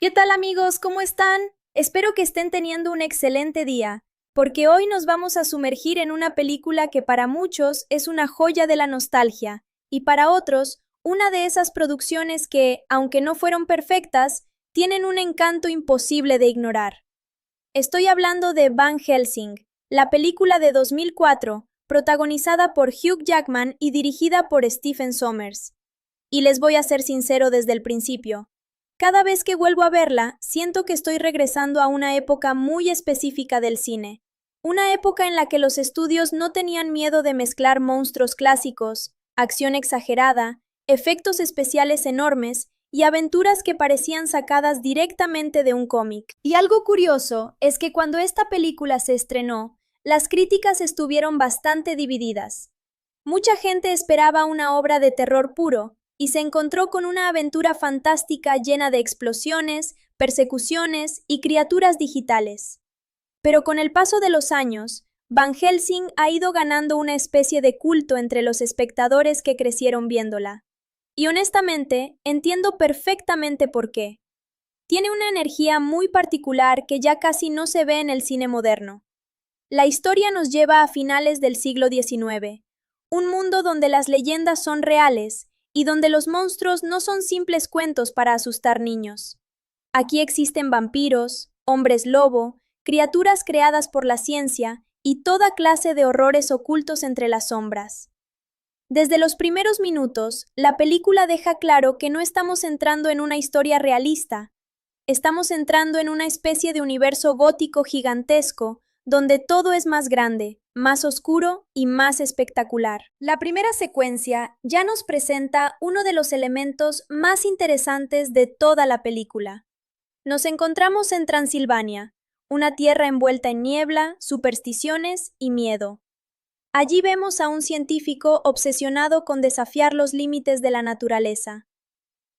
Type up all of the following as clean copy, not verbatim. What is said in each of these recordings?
¿Qué tal amigos? ¿Cómo están? Espero que estén teniendo un excelente día, porque hoy nos vamos a sumergir en una película que para muchos es una joya de la nostalgia, y para otros, una de esas producciones que, aunque no fueron perfectas, tienen un encanto imposible de ignorar. Estoy hablando de Van Helsing, la película de 2004, protagonizada por Hugh Jackman y dirigida por Stephen Sommers. Y les voy a ser sincero desde el principio. Cada vez que vuelvo a verla, siento que estoy regresando a una época muy específica del cine. Una época en la que los estudios no tenían miedo de mezclar monstruos clásicos, acción exagerada, efectos especiales enormes y aventuras que parecían sacadas directamente de un cómic. Y algo curioso es que cuando esta película se estrenó, las críticas estuvieron bastante divididas. Mucha gente esperaba una obra de terror puro, y se encontró con una aventura fantástica llena de explosiones, persecuciones y criaturas digitales. Pero con el paso de los años, Van Helsing ha ido ganando una especie de culto entre los espectadores que crecieron viéndola. Y honestamente, entiendo perfectamente por qué. Tiene una energía muy particular que ya casi no se ve en el cine moderno. La historia nos lleva a finales del siglo XIX, un mundo donde las leyendas son reales y donde los monstruos no son simples cuentos para asustar niños. Aquí existen vampiros, hombres lobo, criaturas creadas por la ciencia y toda clase de horrores ocultos entre las sombras. Desde los primeros minutos, la película deja claro que no estamos entrando en una historia realista, estamos entrando en una especie de universo gótico gigantesco, donde todo es más grande, más oscuro y más espectacular. La primera secuencia ya nos presenta uno de los elementos más interesantes de toda la película. Nos encontramos en Transilvania, una tierra envuelta en niebla, supersticiones y miedo. Allí vemos a un científico obsesionado con desafiar los límites de la naturaleza.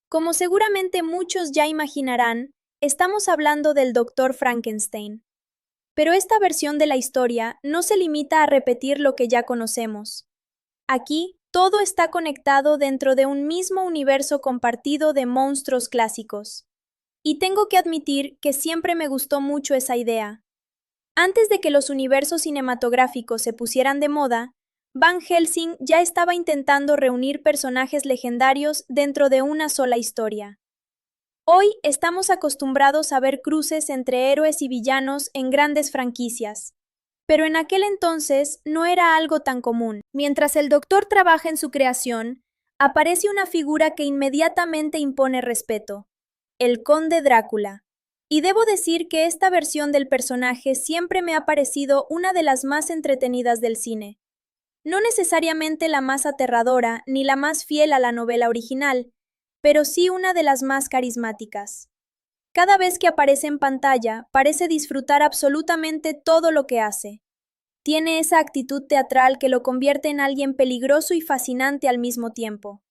Como seguramente muchos ya imaginarán, estamos hablando del Dr. Frankenstein. Pero esta versión de la historia no se limita a repetir lo que ya conocemos. Aquí, todo está conectado dentro de un mismo universo compartido de monstruos clásicos. Y tengo que admitir que siempre me gustó mucho esa idea. Antes de que los universos cinematográficos se pusieran de moda, Van Helsing ya estaba intentando reunir personajes legendarios dentro de una sola historia. Hoy estamos acostumbrados a ver cruces entre héroes y villanos en grandes franquicias, pero en aquel entonces no era algo tan común. Mientras el Doctor trabaja en su creación, aparece una figura que inmediatamente impone respeto, el Conde Drácula. Y debo decir que esta versión del personaje siempre me ha parecido una de las más entretenidas del cine. No necesariamente la más aterradora ni la más fiel a la novela original, pero sí una de las más carismáticas. Cada vez que aparece en pantalla, parece disfrutar absolutamente todo lo que hace. Tiene esa actitud teatral que lo convierte en alguien peligroso y fascinante al mismo tiempo.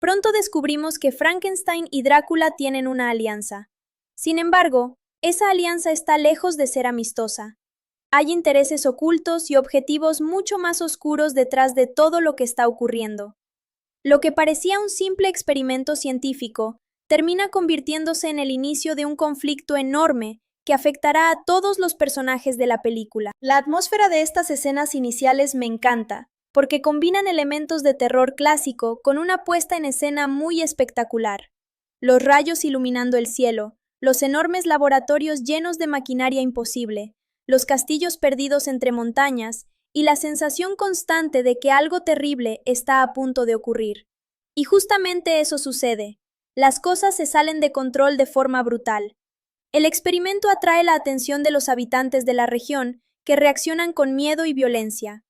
Pronto descubrimos que Frankenstein y Drácula tienen una alianza. Sin embargo, esa alianza está lejos de ser amistosa. Hay intereses ocultos y objetivos mucho más oscuros detrás de todo lo que está ocurriendo. Lo que parecía un simple experimento científico termina convirtiéndose en el inicio de un conflicto enorme que afectará a todos los personajes de la película. La atmósfera de estas escenas iniciales me encanta, porque combinan elementos de terror clásico con una puesta en escena muy espectacular. Los rayos iluminando el cielo, los enormes laboratorios llenos de maquinaria imposible, los castillos perdidos entre montañas y la sensación constante de que algo terrible está a punto de ocurrir. Y justamente eso sucede. Las cosas se salen de control de forma brutal. El experimento atrae la atención de los habitantes de la región, que reaccionan con miedo y violencia.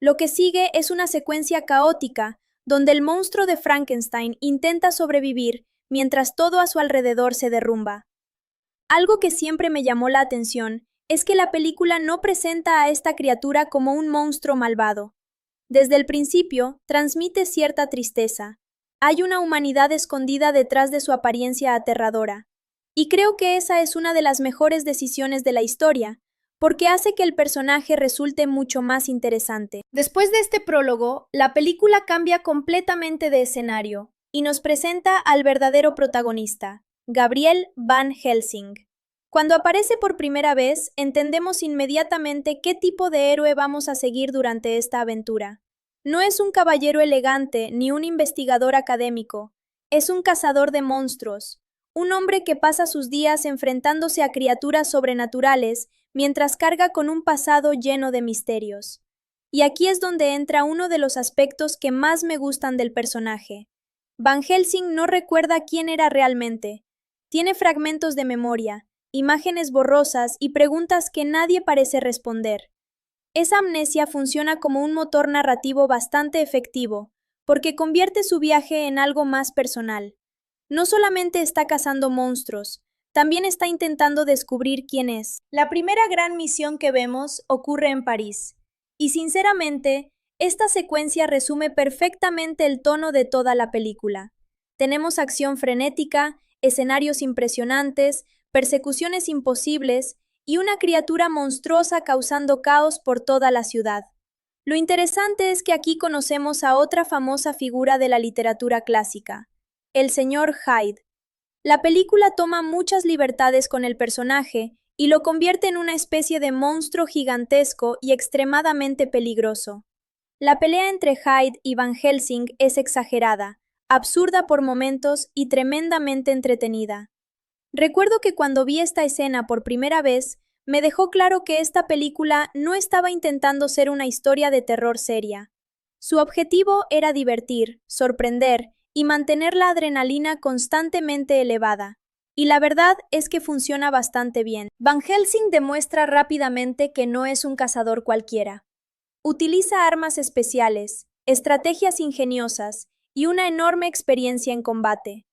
Lo que sigue es una secuencia caótica, donde el monstruo de Frankenstein intenta sobrevivir mientras todo a su alrededor se derrumba. Algo que siempre me llamó la atención es que la película no presenta a esta criatura como un monstruo malvado. Desde el principio, transmite cierta tristeza. Hay una humanidad escondida detrás de su apariencia aterradora. Y creo que esa es una de las mejores decisiones de la historia, porque hace que el personaje resulte mucho más interesante. Después de este prólogo, la película cambia completamente de escenario y nos presenta al verdadero protagonista, Gabriel Van Helsing. Cuando aparece por primera vez, entendemos inmediatamente qué tipo de héroe vamos a seguir durante esta aventura. No es un caballero elegante ni un investigador académico, es un cazador de monstruos, un hombre que pasa sus días enfrentándose a criaturas sobrenaturales mientras carga con un pasado lleno de misterios. Y aquí es donde entra uno de los aspectos que más me gustan del personaje. Van Helsing no recuerda quién era realmente. Tiene fragmentos de memoria, imágenes borrosas y preguntas que nadie parece responder. Esa amnesia funciona como un motor narrativo bastante efectivo, porque convierte su viaje en algo más personal. No solamente está cazando monstruos, también está intentando descubrir quién es. La primera gran misión que vemos ocurre en París, y sinceramente, esta secuencia resume perfectamente el tono de toda la película. Tenemos acción frenética, escenarios impresionantes, persecuciones imposibles y una criatura monstruosa causando caos por toda la ciudad. Lo interesante es que aquí conocemos a otra famosa figura de la literatura clásica, el señor Hyde. La película toma muchas libertades con el personaje y lo convierte en una especie de monstruo gigantesco y extremadamente peligroso. La pelea entre Hyde y Van Helsing es exagerada, absurda por momentos y tremendamente entretenida. Recuerdo que cuando vi esta escena por primera vez, me dejó claro que esta película no estaba intentando ser una historia de terror seria. Su objetivo era divertir, sorprender y mantener la adrenalina constantemente elevada. Y la verdad es que funciona bastante bien. Van Helsing demuestra rápidamente que no es un cazador cualquiera. Utiliza armas especiales, estrategias ingeniosas y una enorme experiencia en combate.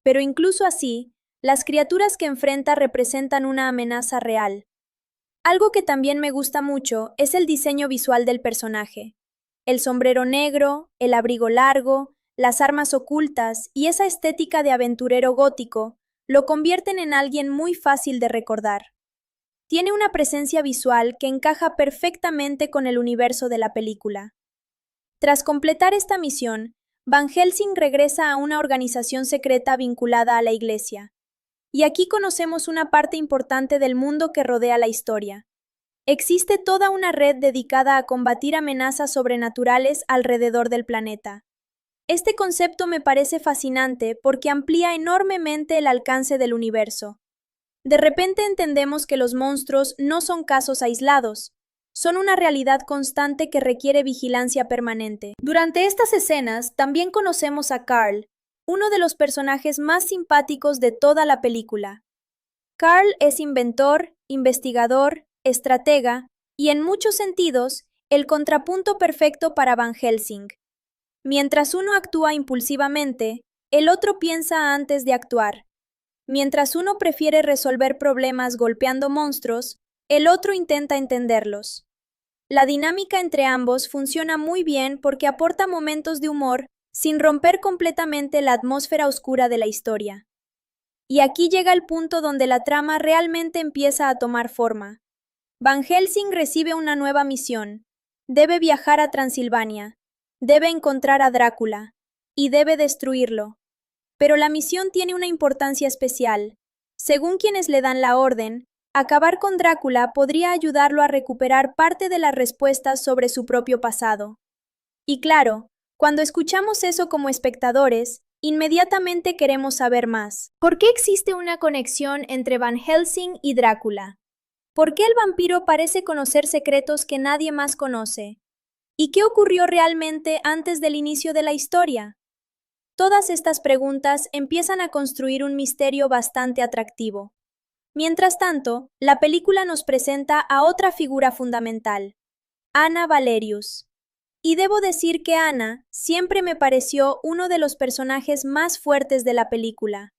Pero incluso así, las criaturas que enfrenta representan una amenaza real. Algo que también me gusta mucho es el diseño visual del personaje. El sombrero negro, el abrigo largo, las armas ocultas y esa estética de aventurero gótico lo convierten en alguien muy fácil de recordar. Tiene una presencia visual que encaja perfectamente con el universo de la película. Tras completar esta misión, Van Helsing regresa a una organización secreta vinculada a la Iglesia. Y aquí conocemos una parte importante del mundo que rodea la historia. Existe toda una red dedicada a combatir amenazas sobrenaturales alrededor del planeta. Este concepto me parece fascinante porque amplía enormemente el alcance del universo. De repente entendemos que los monstruos no son casos aislados, son una realidad constante que requiere vigilancia permanente. Durante estas escenas también conocemos a Carl, uno de los personajes más simpáticos de toda la película. Carl es inventor, investigador, estratega y en muchos sentidos el contrapunto perfecto para Van Helsing. Mientras uno actúa impulsivamente, el otro piensa antes de actuar. Mientras uno prefiere resolver problemas golpeando monstruos, el otro intenta entenderlos. La dinámica entre ambos funciona muy bien porque aporta momentos de humor sin romper completamente la atmósfera oscura de la historia. Y aquí llega el punto donde la trama realmente empieza a tomar forma. Van Helsing recibe una nueva misión. Debe viajar a Transilvania, debe encontrar a Drácula, y debe destruirlo. Pero la misión tiene una importancia especial. Según quienes le dan la orden, acabar con Drácula podría ayudarlo a recuperar parte de las respuestas sobre su propio pasado. Y claro, cuando escuchamos eso como espectadores, inmediatamente queremos saber más. ¿Por qué existe una conexión entre Van Helsing y Drácula? ¿Por qué el vampiro parece conocer secretos que nadie más conoce? ¿Y qué ocurrió realmente antes del inicio de la historia? Todas estas preguntas empiezan a construir un misterio bastante atractivo. Mientras tanto, la película nos presenta a otra figura fundamental, Anna Valerius. Y debo decir que Anna siempre me pareció uno de los personajes más fuertes de la película.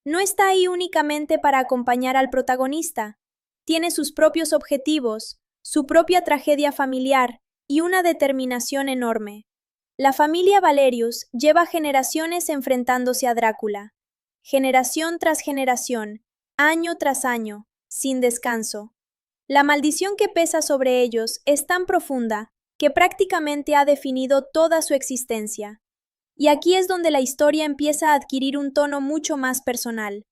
No está ahí únicamente para acompañar al protagonista. Tiene sus propios objetivos, su propia tragedia familiar y una determinación enorme. La familia Valerius lleva generaciones enfrentándose a Drácula. Generación tras generación, año tras año, sin descanso. La maldición que pesa sobre ellos es tan profunda que prácticamente ha definido toda su existencia. Y aquí es donde la historia empieza a adquirir un tono mucho más personal.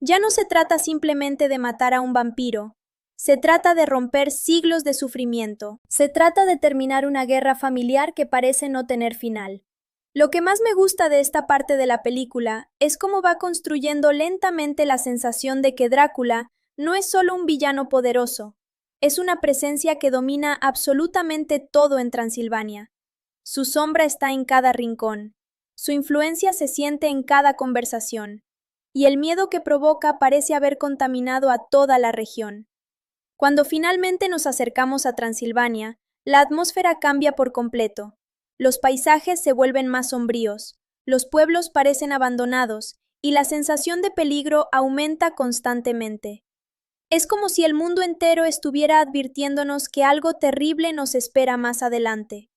Ya no se trata simplemente de matar a un vampiro, se trata de romper siglos de sufrimiento, se trata de terminar una guerra familiar que parece no tener final. Lo que más me gusta de esta parte de la película es cómo va construyendo lentamente la sensación de que Drácula no es solo un villano poderoso, es una presencia que domina absolutamente todo en Transilvania. Su sombra está en cada rincón, su influencia se siente en cada conversación, y el miedo que provoca parece haber contaminado a toda la región. Cuando finalmente nos acercamos a Transilvania, la atmósfera cambia por completo. Los paisajes se vuelven más sombríos, los pueblos parecen abandonados y la sensación de peligro aumenta constantemente. Es como si el mundo entero estuviera advirtiéndonos que algo terrible nos espera más adelante.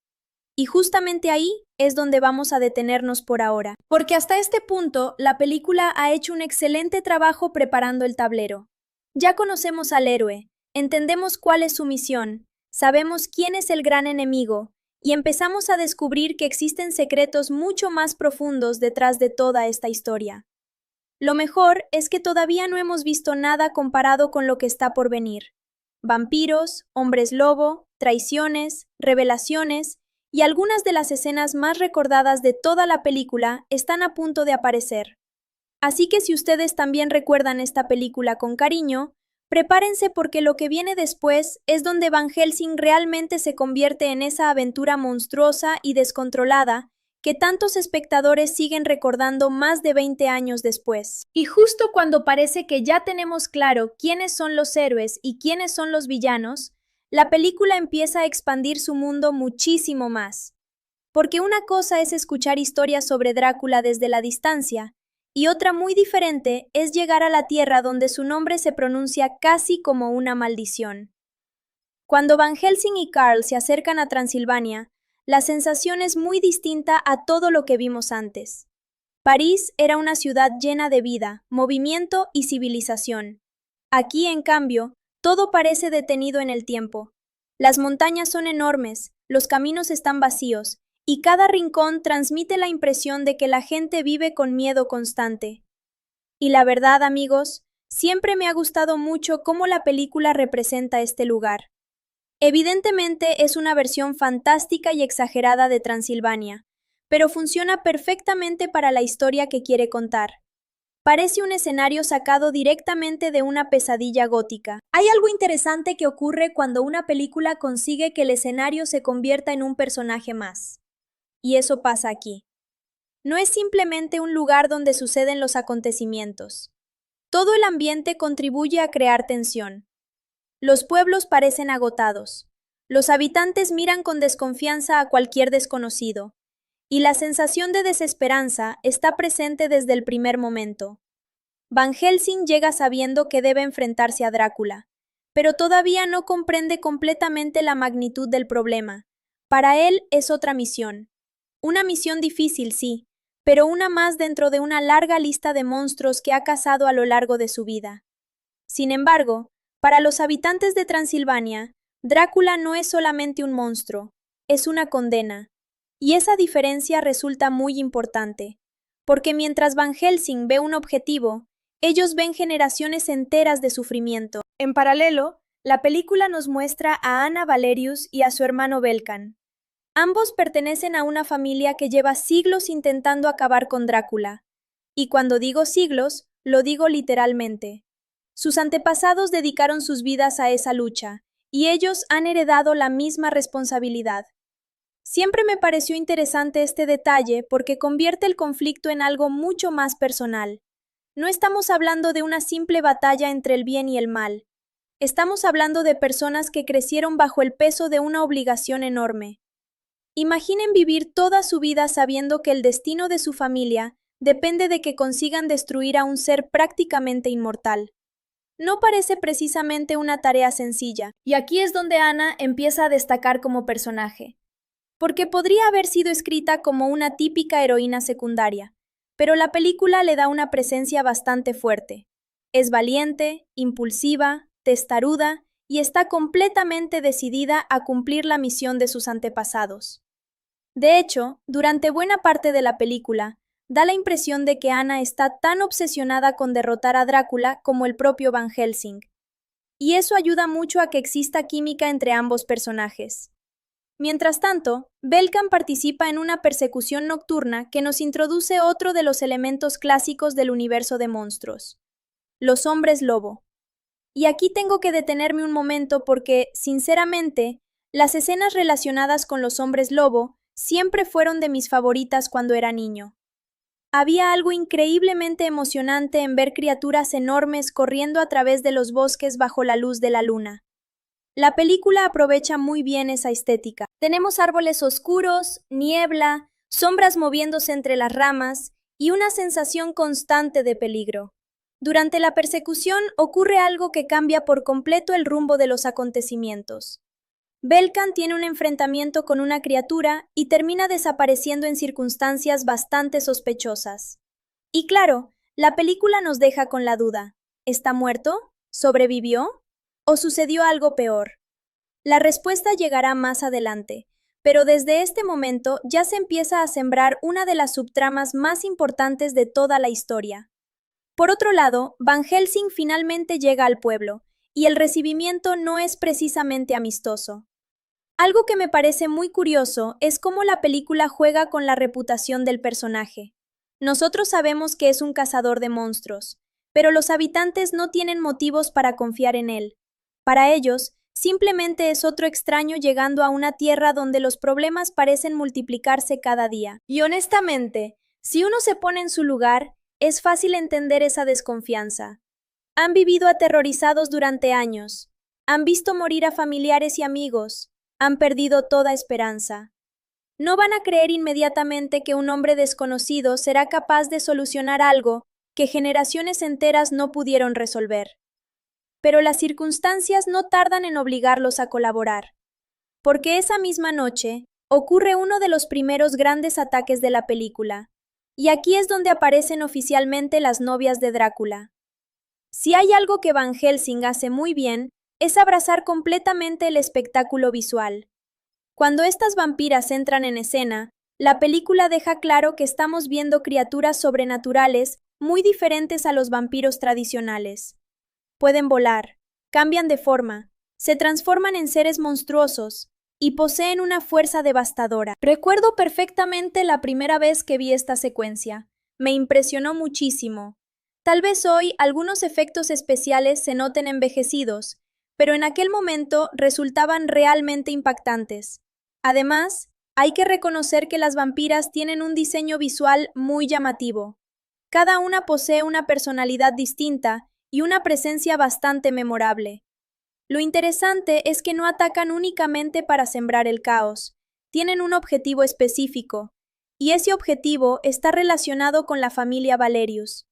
Y justamente ahí es donde vamos a detenernos por ahora, porque hasta este punto la película ha hecho un excelente trabajo preparando el tablero. Ya conocemos al héroe, entendemos cuál es su misión, sabemos quién es el gran enemigo, y empezamos a descubrir que existen secretos mucho más profundos detrás de toda esta historia. Lo mejor es que todavía no hemos visto nada comparado con lo que está por venir. Vampiros, hombres lobo, traiciones, revelaciones, y algunas de las escenas más recordadas de toda la película están a punto de aparecer. Así que si ustedes también recuerdan esta película con cariño, prepárense porque lo que viene después es donde Van Helsing realmente se convierte en esa aventura monstruosa y descontrolada que tantos espectadores siguen recordando más de 20 años después. Y justo cuando parece que ya tenemos claro quiénes son los héroes y quiénes son los villanos, la película empieza a expandir su mundo muchísimo más. Porque una cosa es escuchar historias sobre Drácula desde la distancia, y otra muy diferente es llegar a la tierra donde su nombre se pronuncia casi como una maldición. Cuando Van Helsing y Carl se acercan a Transilvania, la sensación es muy distinta a todo lo que vimos antes. París era una ciudad llena de vida, movimiento y civilización. Aquí, en cambio, todo parece detenido en el tiempo. Las montañas son enormes, los caminos están vacíos, y cada rincón transmite la impresión de que la gente vive con miedo constante. Y la verdad, amigos, siempre me ha gustado mucho cómo la película representa este lugar. Evidentemente es una versión fantástica y exagerada de Transilvania, pero funciona perfectamente para la historia que quiere contar. Parece un escenario sacado directamente de una pesadilla gótica. Hay algo interesante que ocurre cuando una película consigue que el escenario se convierta en un personaje más. Y eso pasa aquí. No es simplemente un lugar donde suceden los acontecimientos. Todo el ambiente contribuye a crear tensión. Los pueblos parecen agotados. Los habitantes miran con desconfianza a cualquier desconocido. Y la sensación de desesperanza está presente desde el primer momento. Van Helsing llega sabiendo que debe enfrentarse a Drácula, pero todavía no comprende completamente la magnitud del problema. Para él es otra misión. Una misión difícil, sí, pero una más dentro de una larga lista de monstruos que ha cazado a lo largo de su vida. Sin embargo, para los habitantes de Transilvania, Drácula no es solamente un monstruo, es una condena. Y esa diferencia resulta muy importante, porque mientras Van Helsing ve un objetivo, ellos ven generaciones enteras de sufrimiento. En paralelo, la película nos muestra a Anna Valerius y a su hermano Belkan. Ambos pertenecen a una familia que lleva siglos intentando acabar con Drácula. Y cuando digo siglos, lo digo literalmente. Sus antepasados dedicaron sus vidas a esa lucha, y ellos han heredado la misma responsabilidad. Siempre me pareció interesante este detalle porque convierte el conflicto en algo mucho más personal. No estamos hablando de una simple batalla entre el bien y el mal. Estamos hablando de personas que crecieron bajo el peso de una obligación enorme. Imaginen vivir toda su vida sabiendo que el destino de su familia depende de que consigan destruir a un ser prácticamente inmortal. No parece precisamente una tarea sencilla, y aquí es donde Anna empieza a destacar como personaje. Porque podría haber sido escrita como una típica heroína secundaria, pero la película le da una presencia bastante fuerte. Es valiente, impulsiva, testaruda y está completamente decidida a cumplir la misión de sus antepasados. De hecho, durante buena parte de la película, da la impresión de que Anna está tan obsesionada con derrotar a Drácula como el propio Van Helsing. Y eso ayuda mucho a que exista química entre ambos personajes. Mientras tanto, Belkan participa en una persecución nocturna que nos introduce otro de los elementos clásicos del universo de monstruos: los hombres lobo. Y aquí tengo que detenerme un momento porque, sinceramente, las escenas relacionadas con los hombres lobo siempre fueron de mis favoritas cuando era niño. Había algo increíblemente emocionante en ver criaturas enormes corriendo a través de los bosques bajo la luz de la luna. La película aprovecha muy bien esa estética. Tenemos árboles oscuros, niebla, sombras moviéndose entre las ramas y una sensación constante de peligro. Durante la persecución ocurre algo que cambia por completo el rumbo de los acontecimientos. Belkan tiene un enfrentamiento con una criatura y termina desapareciendo en circunstancias bastante sospechosas. Y claro, la película nos deja con la duda: ¿está muerto? ¿Sobrevivió? ¿O sucedió algo peor? La respuesta llegará más adelante, pero desde este momento ya se empieza a sembrar una de las subtramas más importantes de toda la historia. Por otro lado, Van Helsing finalmente llega al pueblo, y el recibimiento no es precisamente amistoso. Algo que me parece muy curioso es cómo la película juega con la reputación del personaje. Nosotros sabemos que es un cazador de monstruos, pero los habitantes no tienen motivos para confiar en él. Para ellos, simplemente es otro extraño llegando a una tierra donde los problemas parecen multiplicarse cada día. Y honestamente, si uno se pone en su lugar, es fácil entender esa desconfianza. Han vivido aterrorizados durante años, han visto morir a familiares y amigos, han perdido toda esperanza. No van a creer inmediatamente que un hombre desconocido será capaz de solucionar algo que generaciones enteras no pudieron resolver. Pero las circunstancias no tardan en obligarlos a colaborar, porque esa misma noche ocurre uno de los primeros grandes ataques de la película, y aquí es donde aparecen oficialmente las novias de Drácula. Si hay algo que Van Helsing hace muy bien, es abrazar completamente el espectáculo visual. Cuando estas vampiras entran en escena, la película deja claro que estamos viendo criaturas sobrenaturales muy diferentes a los vampiros tradicionales. Pueden volar, cambian de forma, se transforman en seres monstruosos y poseen una fuerza devastadora. Recuerdo perfectamente la primera vez que vi esta secuencia. Me impresionó muchísimo. Tal vez hoy algunos efectos especiales se noten envejecidos, pero en aquel momento resultaban realmente impactantes. Además, hay que reconocer que las vampiras tienen un diseño visual muy llamativo. Cada una posee una personalidad distinta y una presencia bastante memorable. Lo interesante es que no atacan únicamente para sembrar el caos, tienen un objetivo específico, y ese objetivo está relacionado con la familia Valerius,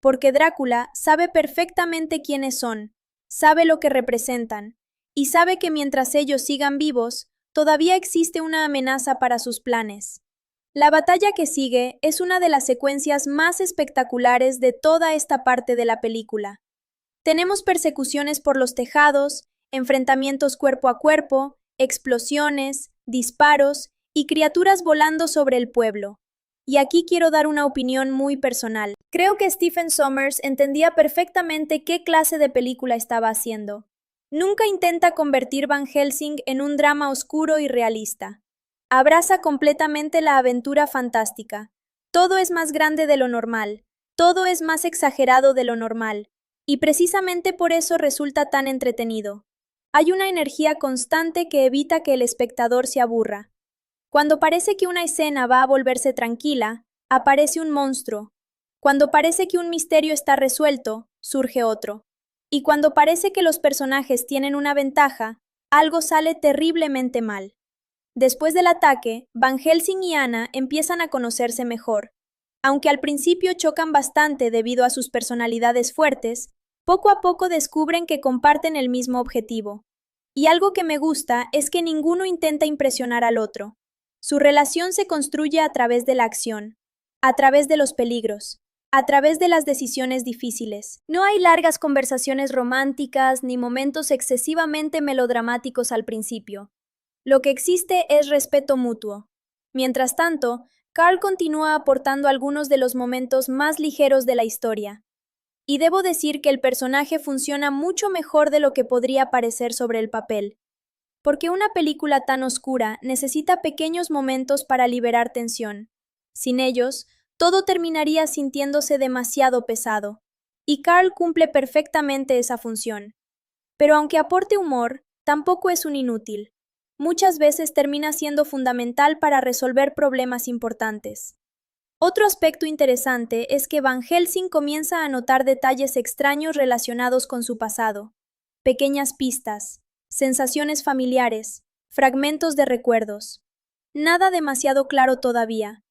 porque Drácula sabe perfectamente quiénes son, sabe lo que representan, y sabe que mientras ellos sigan vivos, todavía existe una amenaza para sus planes. La batalla que sigue es una de las secuencias más espectaculares de toda esta parte de la película. Tenemos persecuciones por los tejados, enfrentamientos cuerpo a cuerpo, explosiones, disparos y criaturas volando sobre el pueblo. Y aquí quiero dar una opinión muy personal. Creo que Stephen Sommers entendía perfectamente qué clase de película estaba haciendo. Nunca intenta convertir Van Helsing en un drama oscuro y realista. Abraza completamente la aventura fantástica. Todo es más grande de lo normal, todo es más exagerado de lo normal, y precisamente por eso resulta tan entretenido. Hay una energía constante que evita que el espectador se aburra. Cuando parece que una escena va a volverse tranquila, aparece un monstruo. Cuando parece que un misterio está resuelto, surge otro. Y cuando parece que los personajes tienen una ventaja, algo sale terriblemente mal. Después del ataque, Van Helsing y Anna empiezan a conocerse mejor. Aunque al principio chocan bastante debido a sus personalidades fuertes, poco a poco descubren que comparten el mismo objetivo. Y algo que me gusta es que ninguno intenta impresionar al otro. Su relación se construye a través de la acción, a través de los peligros, a través de las decisiones difíciles. No hay largas conversaciones románticas ni momentos excesivamente melodramáticos al principio. Lo que existe es respeto mutuo. Mientras tanto, Carl continúa aportando algunos de los momentos más ligeros de la historia. Y debo decir que el personaje funciona mucho mejor de lo que podría parecer sobre el papel. Porque una película tan oscura necesita pequeños momentos para liberar tensión. Sin ellos, todo terminaría sintiéndose demasiado pesado. Y Carl cumple perfectamente esa función. Pero aunque aporte humor, tampoco es un inútil. Muchas veces termina siendo fundamental para resolver problemas importantes. Otro aspecto interesante es que Van Helsing comienza a notar detalles extraños relacionados con su pasado, pequeñas pistas, sensaciones familiares, fragmentos de recuerdos. Nada demasiado claro todavía,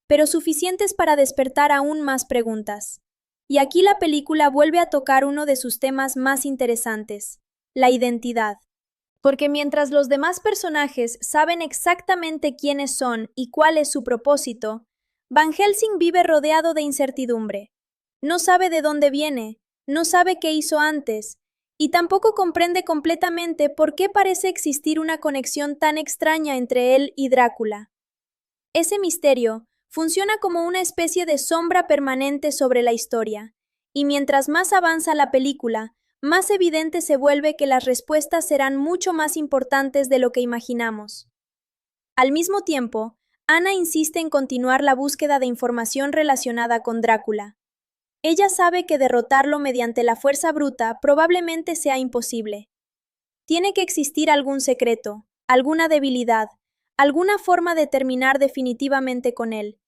pero suficientes para despertar aún más preguntas. Y aquí la película vuelve a tocar uno de sus temas más interesantes, la identidad. Porque mientras los demás personajes saben exactamente quiénes son y cuál es su propósito, Van Helsing vive rodeado de incertidumbre. No sabe de dónde viene, no sabe qué hizo antes, y tampoco comprende completamente por qué parece existir una conexión tan extraña entre él y Drácula. Ese misterio funciona como una especie de sombra permanente sobre la historia, y mientras más avanza la película, más evidente se vuelve que las respuestas serán mucho más importantes de lo que imaginamos. Al mismo tiempo, Anna insiste en continuar la búsqueda de información relacionada con Drácula. Ella sabe que derrotarlo mediante la fuerza bruta probablemente sea imposible. Tiene que existir algún secreto, alguna debilidad, alguna forma de terminar definitivamente con él.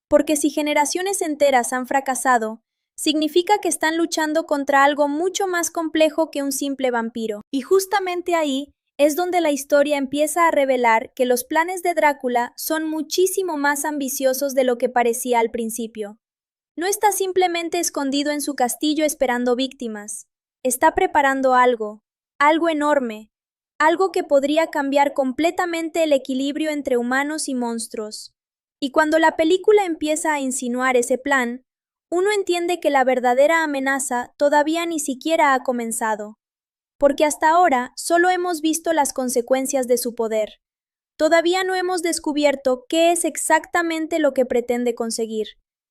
Porque si generaciones enteras han fracasado, significa que están luchando contra algo mucho más complejo que un simple vampiro. Y justamente ahí es donde la historia empieza a revelar que los planes de Drácula son muchísimo más ambiciosos de lo que parecía al principio. No está simplemente escondido en su castillo esperando víctimas. Está preparando algo, algo enorme, algo que podría cambiar completamente el equilibrio entre humanos y monstruos. Y cuando la película empieza a insinuar ese plan, uno entiende que la verdadera amenaza todavía ni siquiera ha comenzado, porque hasta ahora solo hemos visto las consecuencias de su poder. Todavía no hemos descubierto qué es exactamente lo que pretende conseguir.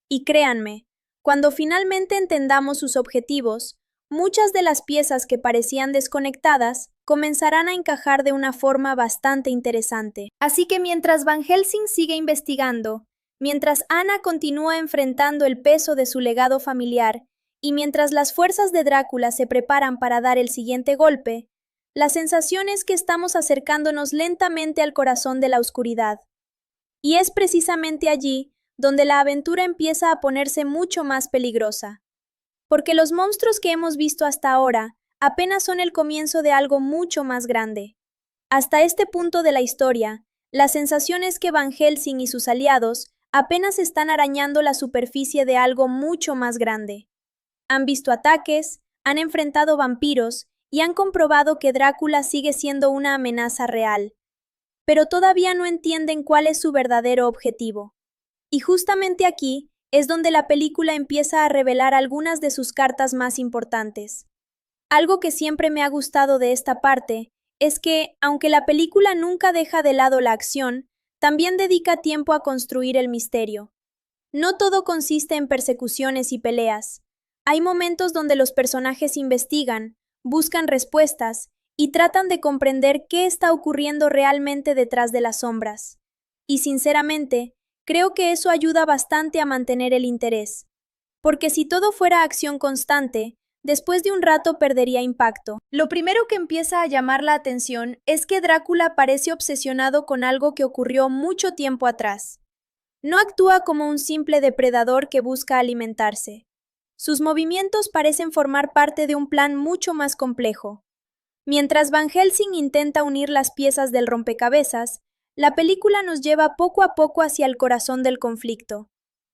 Y créanme, cuando finalmente entendamos sus objetivos, muchas de las piezas que parecían desconectadas comenzarán a encajar de una forma bastante interesante. Así que mientras Van Helsing sigue investigando, mientras Anna continúa enfrentando el peso de su legado familiar y mientras las fuerzas de Drácula se preparan para dar el siguiente golpe, la sensación es que estamos acercándonos lentamente al corazón de la oscuridad. Y es precisamente allí donde la aventura empieza a ponerse mucho más peligrosa. Porque los monstruos que hemos visto hasta ahora apenas son el comienzo de algo mucho más grande. Hasta este punto de la historia, la sensación es que Van Helsing y sus aliados apenas están arañando la superficie de algo mucho más grande. Han visto ataques, han enfrentado vampiros y han comprobado que Drácula sigue siendo una amenaza real. Pero todavía no entienden cuál es su verdadero objetivo. Y justamente aquí es donde la película empieza a revelar algunas de sus cartas más importantes. Algo que siempre me ha gustado de esta parte es que, aunque la película nunca deja de lado la acción, también dedica tiempo a construir el misterio. No todo consiste en persecuciones y peleas. Hay momentos donde los personajes investigan, buscan respuestas y tratan de comprender qué está ocurriendo realmente detrás de las sombras. Y sinceramente, creo que eso ayuda bastante a mantener el interés. Porque si todo fuera acción constante, después de un rato perdería impacto. Lo primero que empieza a llamar la atención es que Drácula parece obsesionado con algo que ocurrió mucho tiempo atrás. No actúa como un simple depredador que busca alimentarse. Sus movimientos parecen formar parte de un plan mucho más complejo. Mientras Van Helsing intenta unir las piezas del rompecabezas, la película nos lleva poco a poco hacia el corazón del conflicto.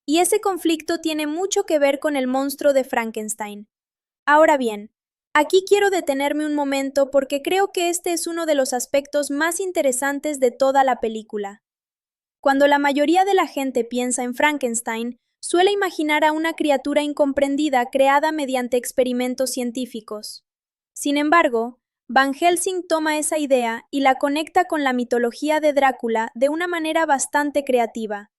Y ese conflicto tiene mucho que ver con el monstruo de Frankenstein. Ahora bien, aquí quiero detenerme un momento porque creo que este es uno de los aspectos más interesantes de toda la película. Cuando la mayoría de la gente piensa en Frankenstein, suele imaginar a una criatura incomprendida creada mediante experimentos científicos. Sin embargo, Van Helsing toma esa idea y la conecta con la mitología de Drácula de una manera bastante creativa.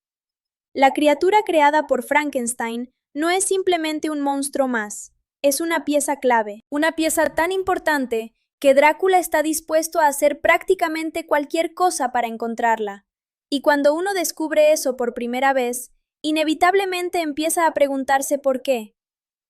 La criatura creada por Frankenstein no es simplemente un monstruo más, es una pieza clave, una pieza tan importante que Drácula está dispuesto a hacer prácticamente cualquier cosa para encontrarla. Y cuando uno descubre eso por primera vez, inevitablemente empieza a preguntarse por qué.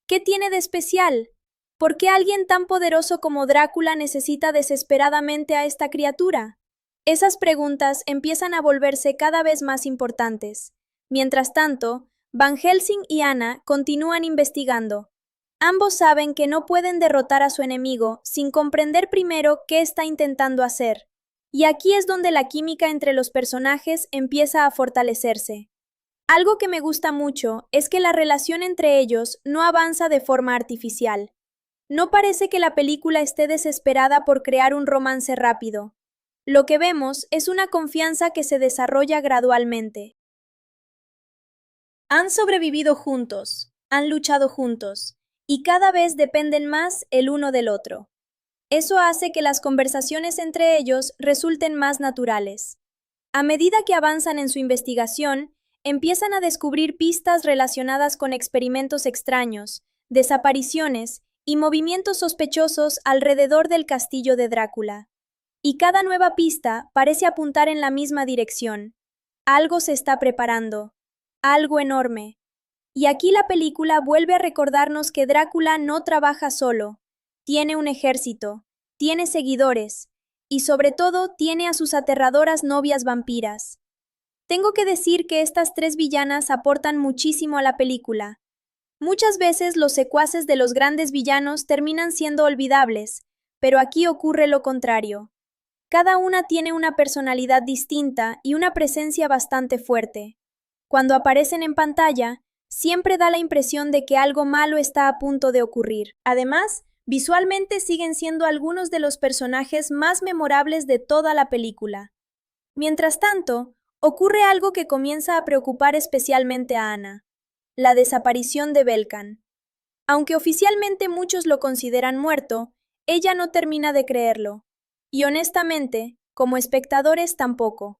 ¿Qué tiene de especial? ¿Por qué alguien tan poderoso como Drácula necesita desesperadamente a esta criatura? Esas preguntas empiezan a volverse cada vez más importantes. Mientras tanto, Van Helsing y Anna continúan investigando. Ambos saben que no pueden derrotar a su enemigo sin comprender primero qué está intentando hacer. Y aquí es donde la química entre los personajes empieza a fortalecerse. Algo que me gusta mucho es que la relación entre ellos no avanza de forma artificial. No parece que la película esté desesperada por crear un romance rápido. Lo que vemos es una confianza que se desarrolla gradualmente. Han sobrevivido juntos, han luchado juntos, y cada vez dependen más el uno del otro. Eso hace que las conversaciones entre ellos resulten más naturales. A medida que avanzan en su investigación, empiezan a descubrir pistas relacionadas con experimentos extraños, desapariciones y movimientos sospechosos alrededor del castillo de Drácula. Y cada nueva pista parece apuntar en la misma dirección. Algo se está preparando, algo enorme. Y aquí la película vuelve a recordarnos que Drácula no trabaja solo, tiene un ejército, tiene seguidores, y sobre todo tiene a sus aterradoras novias vampiras. Tengo que decir que estas tres villanas aportan muchísimo a la película. Muchas veces los secuaces de los grandes villanos terminan siendo olvidables, pero aquí ocurre lo contrario. Cada una tiene una personalidad distinta y una presencia bastante fuerte. Cuando aparecen en pantalla, siempre da la impresión de que algo malo está a punto de ocurrir. Además, visualmente siguen siendo algunos de los personajes más memorables de toda la película. Mientras tanto, ocurre algo que comienza a preocupar especialmente a Anna: la desaparición de Belkan. Aunque oficialmente muchos lo consideran muerto, ella no termina de creerlo. Y honestamente, como espectadores tampoco.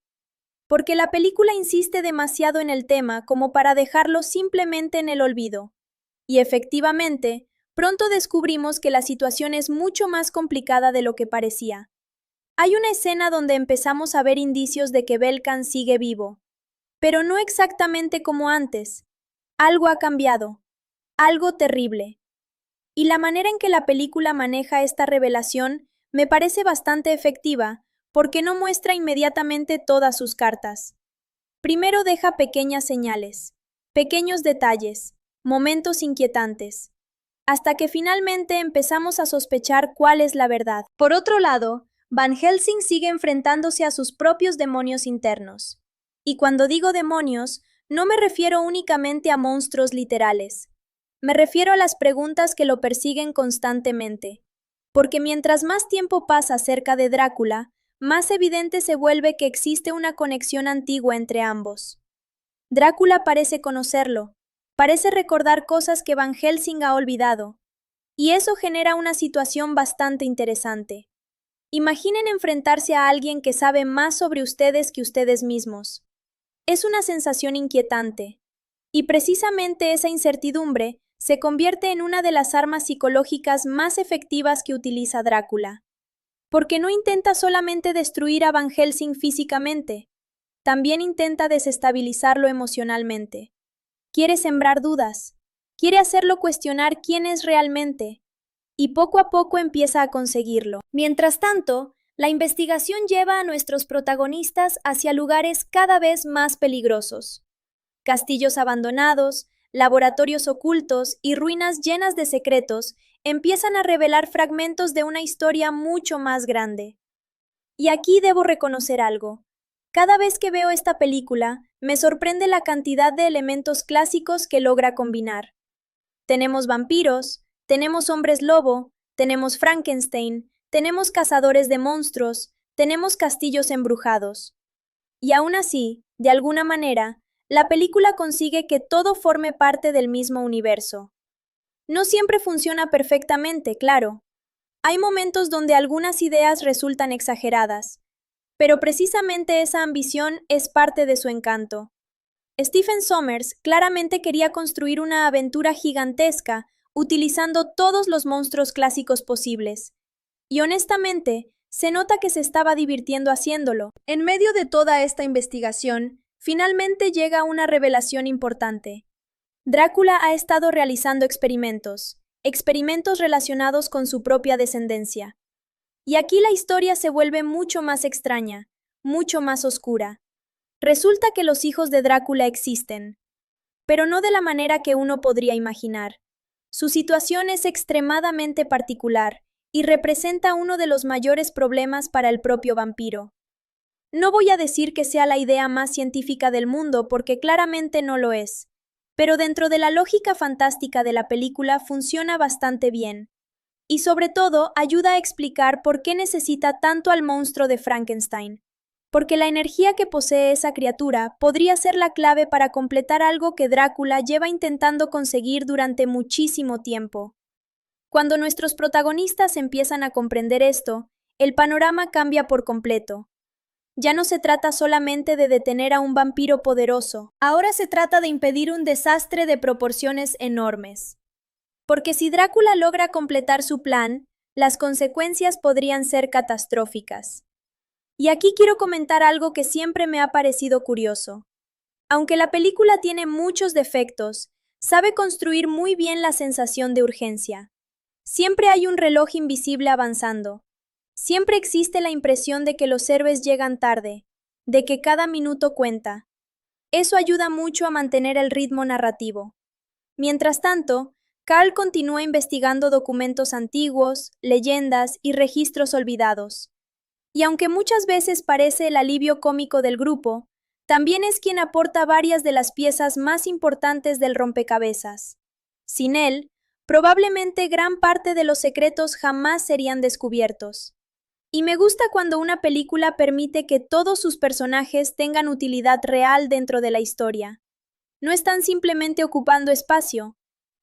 Porque la película insiste demasiado en el tema como para dejarlo simplemente en el olvido. Y efectivamente, pronto descubrimos que la situación es mucho más complicada de lo que parecía. Hay una escena donde empezamos a ver indicios de que Belkan sigue vivo. Pero no exactamente como antes. Algo ha cambiado. Algo terrible. Y la manera en que la película maneja esta revelación me parece bastante efectiva, porque no muestra inmediatamente todas sus cartas. Primero deja pequeñas señales, pequeños detalles, momentos inquietantes, hasta que finalmente empezamos a sospechar cuál es la verdad. Por otro lado, Van Helsing sigue enfrentándose a sus propios demonios internos. Y cuando digo demonios, no me refiero únicamente a monstruos literales. Me refiero a las preguntas que lo persiguen constantemente. Porque mientras más tiempo pasa cerca de Drácula, más evidente se vuelve que existe una conexión antigua entre ambos. Drácula parece conocerlo, parece recordar cosas que Van Helsing ha olvidado, y eso genera una situación bastante interesante. Imaginen enfrentarse a alguien que sabe más sobre ustedes que ustedes mismos. Es una sensación inquietante, y precisamente esa incertidumbre se convierte en una de las armas psicológicas más efectivas que utiliza Drácula. Porque no intenta solamente destruir a Van Helsing físicamente, también intenta desestabilizarlo emocionalmente. Quiere sembrar dudas, quiere hacerlo cuestionar quién es realmente, y poco a poco empieza a conseguirlo. Mientras tanto, la investigación lleva a nuestros protagonistas hacia lugares cada vez más peligrosos. Castillos abandonados, laboratorios ocultos y ruinas llenas de secretos empiezan a revelar fragmentos de una historia mucho más grande. Y aquí debo reconocer algo. Cada vez que veo esta película, me sorprende la cantidad de elementos clásicos que logra combinar. Tenemos vampiros, tenemos hombres lobo, tenemos Frankenstein, tenemos cazadores de monstruos, tenemos castillos embrujados. Y aún así, de alguna manera, la película consigue que todo forme parte del mismo universo. No siempre funciona perfectamente, claro. Hay momentos donde algunas ideas resultan exageradas, pero precisamente esa ambición es parte de su encanto. Stephen Sommers claramente quería construir una aventura gigantesca, utilizando todos los monstruos clásicos posibles. Y honestamente, se nota que se estaba divirtiendo haciéndolo. En medio de toda esta investigación, finalmente llega una revelación importante. Drácula ha estado realizando experimentos relacionados con su propia descendencia. Y aquí la historia se vuelve mucho más extraña, mucho más oscura. Resulta que los hijos de Drácula existen, pero no de la manera que uno podría imaginar. Su situación es extremadamente particular y representa uno de los mayores problemas para el propio vampiro. No voy a decir que sea la idea más científica del mundo porque claramente no lo es, pero dentro de la lógica fantástica de la película funciona bastante bien. Y sobre todo ayuda a explicar por qué necesita tanto al monstruo de Frankenstein. Porque la energía que posee esa criatura podría ser la clave para completar algo que Drácula lleva intentando conseguir durante muchísimo tiempo. Cuando nuestros protagonistas empiezan a comprender esto, el panorama cambia por completo. Ya no se trata solamente de detener a un vampiro poderoso, ahora se trata de impedir un desastre de proporciones enormes. Porque si Drácula logra completar su plan, las consecuencias podrían ser catastróficas. Y aquí quiero comentar algo que siempre me ha parecido curioso. Aunque la película tiene muchos defectos, sabe construir muy bien la sensación de urgencia. Siempre hay un reloj invisible avanzando. Siempre existe la impresión de que los héroes llegan tarde, de que cada minuto cuenta. Eso ayuda mucho a mantener el ritmo narrativo. Mientras tanto, Carl continúa investigando documentos antiguos, leyendas y registros olvidados. Y aunque muchas veces parece el alivio cómico del grupo, también es quien aporta varias de las piezas más importantes del rompecabezas. Sin él, probablemente gran parte de los secretos jamás serían descubiertos. Y me gusta cuando una película permite que todos sus personajes tengan utilidad real dentro de la historia. No están simplemente ocupando espacio.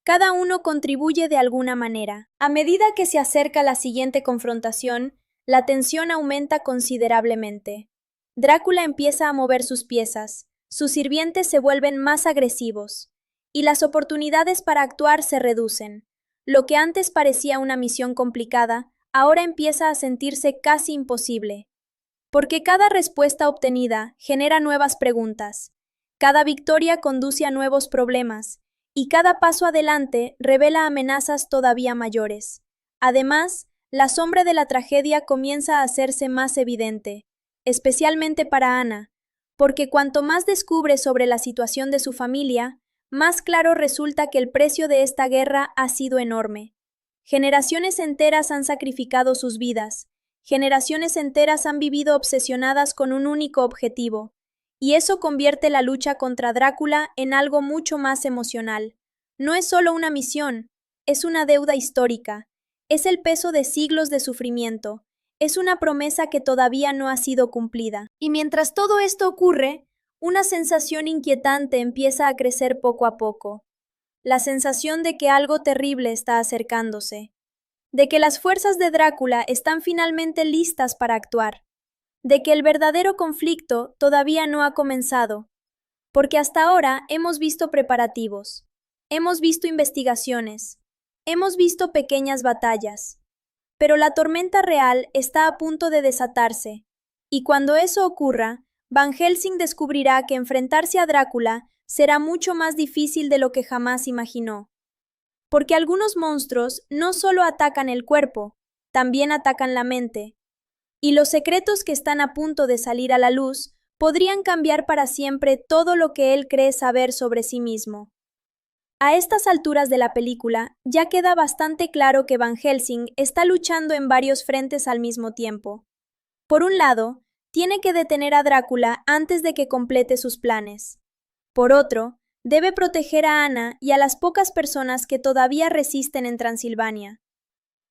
Cada uno contribuye de alguna manera. A medida que se acerca la siguiente confrontación, la tensión aumenta considerablemente. Drácula empieza a mover sus piezas, sus sirvientes se vuelven más agresivos, y las oportunidades para actuar se reducen. Lo que antes parecía una misión complicada, ahora empieza a sentirse casi imposible. Porque cada respuesta obtenida genera nuevas preguntas, cada victoria conduce a nuevos problemas, y cada paso adelante revela amenazas todavía mayores. Además, la sombra de la tragedia comienza a hacerse más evidente, especialmente para Ana, porque cuanto más descubre sobre la situación de su familia, más claro resulta que el precio de esta guerra ha sido enorme. Generaciones enteras han sacrificado sus vidas, generaciones enteras han vivido obsesionadas con un único objetivo, y eso convierte la lucha contra Drácula en algo mucho más emocional. No es solo una misión, es una deuda histórica. Es el peso de siglos de sufrimiento, es una promesa que todavía no ha sido cumplida. Y mientras todo esto ocurre, una sensación inquietante empieza a crecer poco a poco. La sensación de que algo terrible está acercándose, de que las fuerzas de Drácula están finalmente listas para actuar, de que el verdadero conflicto todavía no ha comenzado, porque hasta ahora hemos visto preparativos, hemos visto investigaciones, hemos visto pequeñas batallas, pero la tormenta real está a punto de desatarse, y cuando eso ocurra, Van Helsing descubrirá que enfrentarse a Drácula será mucho más difícil de lo que jamás imaginó. Porque algunos monstruos no solo atacan el cuerpo, también atacan la mente, y los secretos que están a punto de salir a la luz podrían cambiar para siempre todo lo que él cree saber sobre sí mismo. A estas alturas de la película, ya queda bastante claro que Van Helsing está luchando en varios frentes al mismo tiempo. Por un lado, tiene que detener a Drácula antes de que complete sus planes. Por otro, debe proteger a Ana y a las pocas personas que todavía resisten en Transilvania.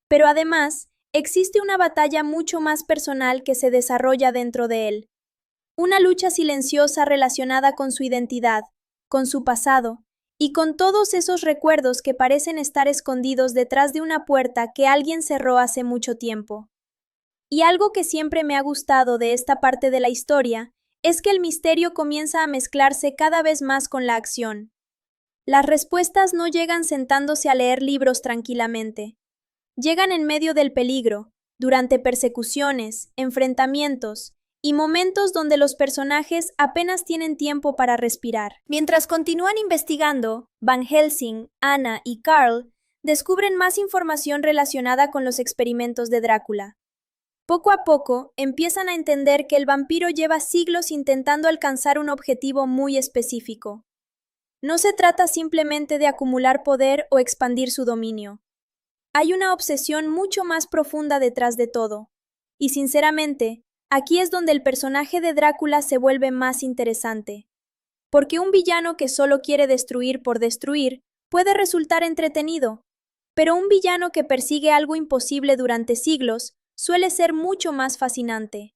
Pero además, existe una batalla mucho más personal que se desarrolla dentro de él. Una lucha silenciosa relacionada con su identidad, con su pasado, y con todos esos recuerdos que parecen estar escondidos detrás de una puerta que alguien cerró hace mucho tiempo. Y algo que siempre me ha gustado de esta parte de la historia es que el misterio comienza a mezclarse cada vez más con la acción. Las respuestas no llegan sentándose a leer libros tranquilamente. Llegan en medio del peligro, durante persecuciones, enfrentamientos y momentos donde los personajes apenas tienen tiempo para respirar. Mientras continúan investigando, Van Helsing, Anna y Carl descubren más información relacionada con los experimentos de Drácula. Poco a poco, empiezan a entender que el vampiro lleva siglos intentando alcanzar un objetivo muy específico. No se trata simplemente de acumular poder o expandir su dominio. Hay una obsesión mucho más profunda detrás de todo. Y sinceramente, aquí es donde el personaje de Drácula se vuelve más interesante. Porque un villano que solo quiere destruir por destruir puede resultar entretenido, pero un villano que persigue algo imposible durante siglos suele ser mucho más fascinante.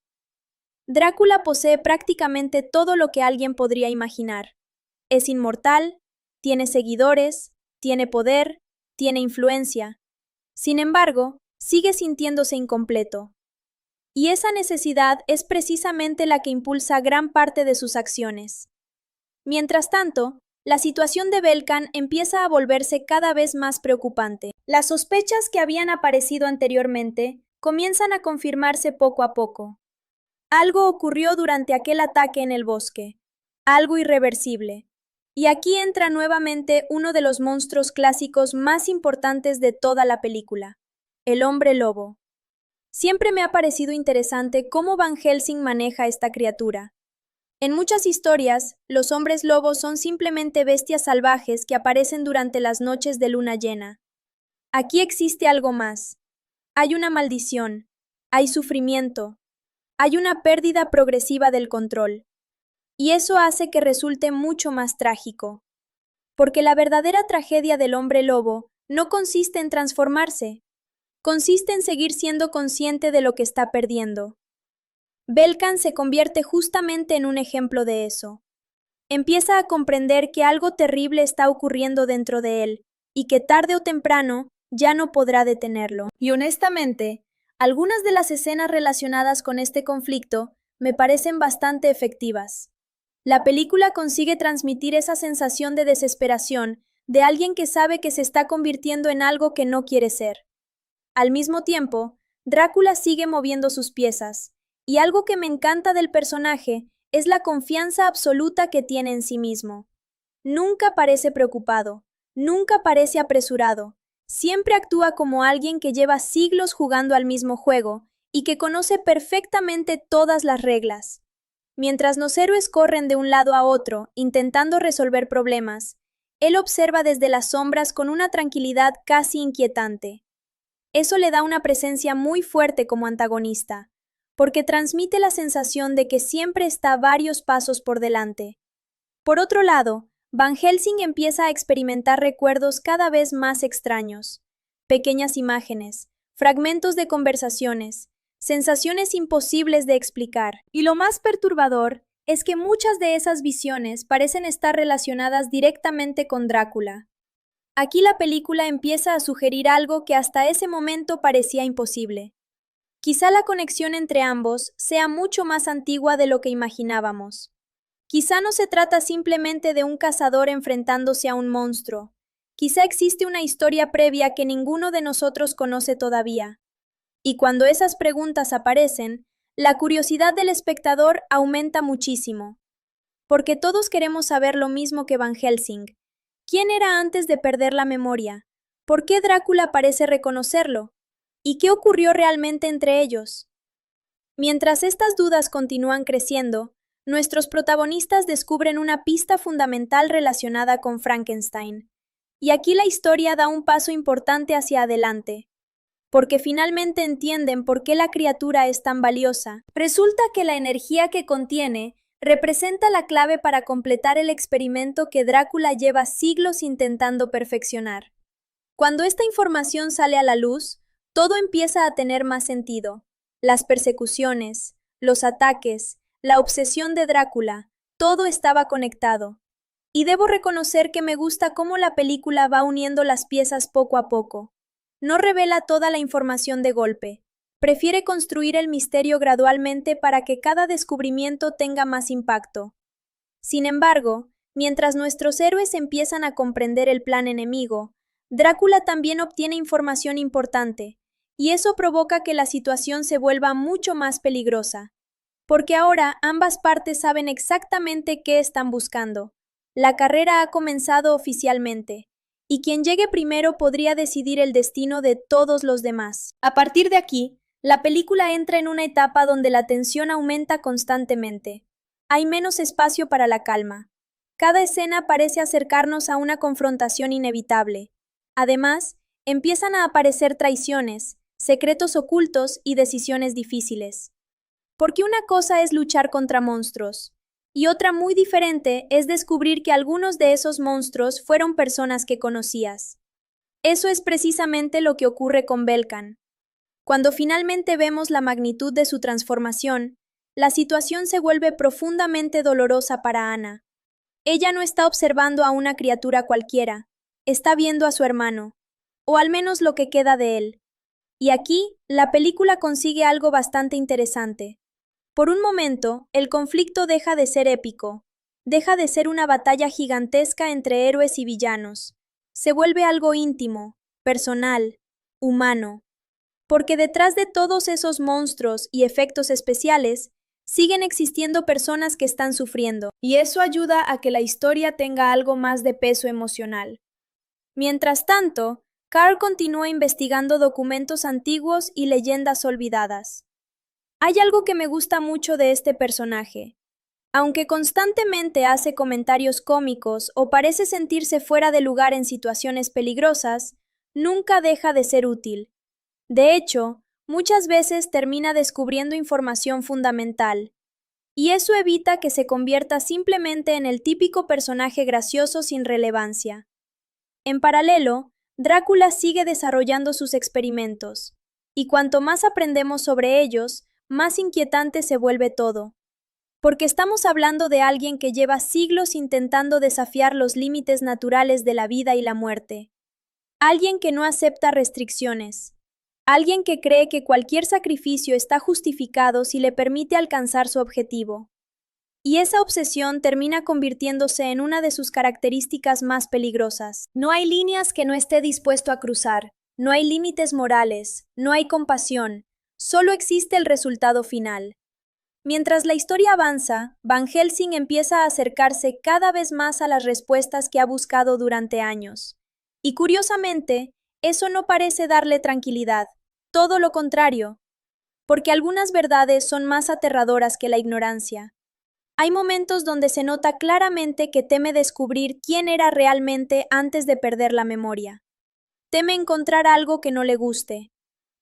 Drácula posee prácticamente todo lo que alguien podría imaginar. Es inmortal, tiene seguidores, tiene poder, tiene influencia. Sin embargo, sigue sintiéndose incompleto. Y esa necesidad es precisamente la que impulsa gran parte de sus acciones. Mientras tanto, la situación de Belkan empieza a volverse cada vez más preocupante. Las sospechas que habían aparecido anteriormente comienzan a confirmarse poco a poco. Algo ocurrió durante aquel ataque en el bosque, algo irreversible. Y aquí entra nuevamente uno de los monstruos clásicos más importantes de toda la película, el hombre lobo. Siempre me ha parecido interesante cómo Van Helsing maneja esta criatura. En muchas historias, los hombres lobos son simplemente bestias salvajes que aparecen durante las noches de luna llena. Aquí existe algo más. Hay una maldición, hay sufrimiento, hay una pérdida progresiva del control. Y eso hace que resulte mucho más trágico. Porque la verdadera tragedia del hombre lobo no consiste en transformarse, consiste en seguir siendo consciente de lo que está perdiendo. Belkan se convierte justamente en un ejemplo de eso. Empieza a comprender que algo terrible está ocurriendo dentro de él y que tarde o temprano ya no podrá detenerlo. Y honestamente, algunas de las escenas relacionadas con este conflicto me parecen bastante efectivas. La película consigue transmitir esa sensación de desesperación de alguien que sabe que se está convirtiendo en algo que no quiere ser. Al mismo tiempo, Drácula sigue moviendo sus piezas, y algo que me encanta del personaje es la confianza absoluta que tiene en sí mismo. Nunca parece preocupado, nunca parece apresurado, siempre actúa como alguien que lleva siglos jugando al mismo juego y que conoce perfectamente todas las reglas. Mientras los héroes corren de un lado a otro, intentando resolver problemas, él observa desde las sombras con una tranquilidad casi inquietante. Eso le da una presencia muy fuerte como antagonista, porque transmite la sensación de que siempre está varios pasos por delante. Por otro lado, Van Helsing empieza a experimentar recuerdos cada vez más extraños, pequeñas imágenes, fragmentos de conversaciones, sensaciones imposibles de explicar. Y lo más perturbador es que muchas de esas visiones parecen estar relacionadas directamente con Drácula. Aquí la película empieza a sugerir algo que hasta ese momento parecía imposible. Quizá la conexión entre ambos sea mucho más antigua de lo que imaginábamos. Quizá no se trata simplemente de un cazador enfrentándose a un monstruo. Quizá existe una historia previa que ninguno de nosotros conoce todavía. Y cuando esas preguntas aparecen, la curiosidad del espectador aumenta muchísimo. Porque todos queremos saber lo mismo que Van Helsing. ¿Quién era antes de perder la memoria? ¿Por qué Drácula parece reconocerlo? ¿Y qué ocurrió realmente entre ellos? Mientras estas dudas continúan creciendo, nuestros protagonistas descubren una pista fundamental relacionada con Frankenstein. Y aquí la historia da un paso importante hacia adelante. Porque finalmente entienden por qué la criatura es tan valiosa. Resulta que la energía que contiene representa la clave para completar el experimento que Drácula lleva siglos intentando perfeccionar. Cuando esta información sale a la luz, todo empieza a tener más sentido. Las persecuciones, los ataques, la obsesión de Drácula, todo estaba conectado. Y debo reconocer que me gusta cómo la película va uniendo las piezas poco a poco. No revela toda la información de golpe, Prefiere construir el misterio gradualmente para que cada descubrimiento tenga más impacto. Sin embargo, mientras nuestros héroes empiezan a comprender el plan enemigo, Drácula también obtiene información importante, y eso provoca que la situación se vuelva mucho más peligrosa. Porque ahora ambas partes saben exactamente qué están buscando. La carrera ha comenzado oficialmente, y quien llegue primero podría decidir el destino de todos los demás. A partir de aquí, la película entra en una etapa donde la tensión aumenta constantemente. Hay menos espacio para la calma. Cada escena parece acercarnos a una confrontación inevitable. Además, empiezan a aparecer traiciones, secretos ocultos y decisiones difíciles. Porque una cosa es luchar contra monstruos, y otra muy diferente es descubrir que algunos de esos monstruos fueron personas que conocías. Eso es precisamente lo que ocurre con Belkan. Cuando finalmente vemos la magnitud de su transformación, la situación se vuelve profundamente dolorosa para Ana. Ella no está observando a una criatura cualquiera, está viendo a su hermano, o al menos lo que queda de él. Y aquí, la película consigue algo bastante interesante. Por un momento, el conflicto deja de ser épico, deja de ser una batalla gigantesca entre héroes y villanos. Se vuelve algo íntimo, personal, humano. Porque detrás de todos esos monstruos y efectos especiales, siguen existiendo personas que están sufriendo, y eso ayuda a que la historia tenga algo más de peso emocional. Mientras tanto, Carl continúa investigando documentos antiguos y leyendas olvidadas. Hay algo que me gusta mucho de este personaje. Aunque constantemente hace comentarios cómicos o parece sentirse fuera de lugar en situaciones peligrosas, nunca deja de ser útil. De hecho, muchas veces termina descubriendo información fundamental, y eso evita que se convierta simplemente en el típico personaje gracioso sin relevancia. En paralelo, Drácula sigue desarrollando sus experimentos, y cuanto más aprendemos sobre ellos, más inquietante se vuelve todo. Porque estamos hablando de alguien que lleva siglos intentando desafiar los límites naturales de la vida y la muerte. Alguien que no acepta restricciones. Alguien que cree que cualquier sacrificio está justificado si le permite alcanzar su objetivo. Y esa obsesión termina convirtiéndose en una de sus características más peligrosas. No hay líneas que no esté dispuesto a cruzar, no hay límites morales, no hay compasión, solo existe el resultado final. Mientras la historia avanza, Van Helsing empieza a acercarse cada vez más a las respuestas que ha buscado durante años. Y curiosamente, eso no parece darle tranquilidad, todo lo contrario, porque algunas verdades son más aterradoras que la ignorancia. Hay momentos donde se nota claramente que teme descubrir quién era realmente antes de perder la memoria. Teme encontrar algo que no le guste.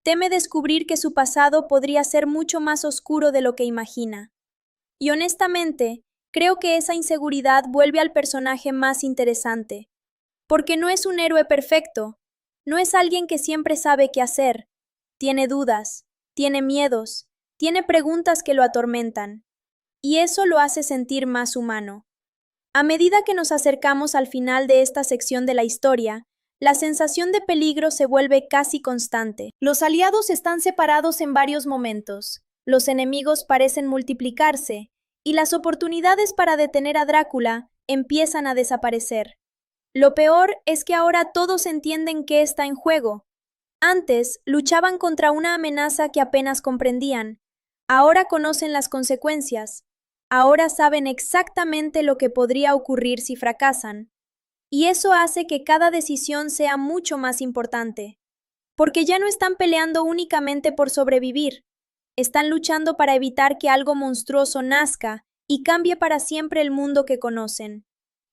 Teme descubrir que su pasado podría ser mucho más oscuro de lo que imagina. Y honestamente, creo que esa inseguridad vuelve al personaje más interesante. Porque no es un héroe perfecto, no es alguien que siempre sabe qué hacer. Tiene dudas, tiene miedos, tiene preguntas que lo atormentan. Y eso lo hace sentir más humano. A medida que nos acercamos al final de esta sección de la historia, la sensación de peligro se vuelve casi constante. Los aliados están separados en varios momentos, los enemigos parecen multiplicarse, y las oportunidades para detener a Drácula empiezan a desaparecer. Lo peor es que ahora todos entienden qué está en juego. Antes luchaban contra una amenaza que apenas comprendían. Ahora conocen las consecuencias. Ahora saben exactamente lo que podría ocurrir si fracasan. Y eso hace que cada decisión sea mucho más importante. Porque ya no están peleando únicamente por sobrevivir. Están luchando para evitar que algo monstruoso nazca y cambie para siempre el mundo que conocen.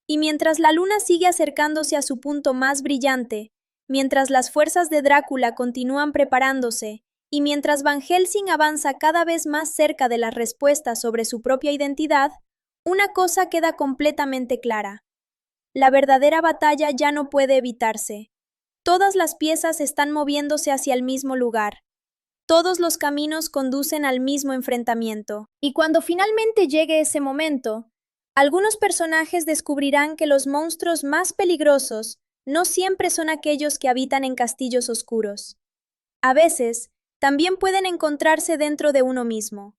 Y mientras la luna sigue acercándose a su punto más brillante, mientras las fuerzas de Drácula continúan preparándose, y mientras Van Helsing avanza cada vez más cerca de las respuestas sobre su propia identidad, una cosa queda completamente clara. La verdadera batalla ya no puede evitarse. Todas las piezas están moviéndose hacia el mismo lugar. Todos los caminos conducen al mismo enfrentamiento. Y cuando finalmente llegue ese momento, algunos personajes descubrirán que los monstruos más peligrosos no siempre son aquellos que habitan en castillos oscuros. A veces, también pueden encontrarse dentro de uno mismo.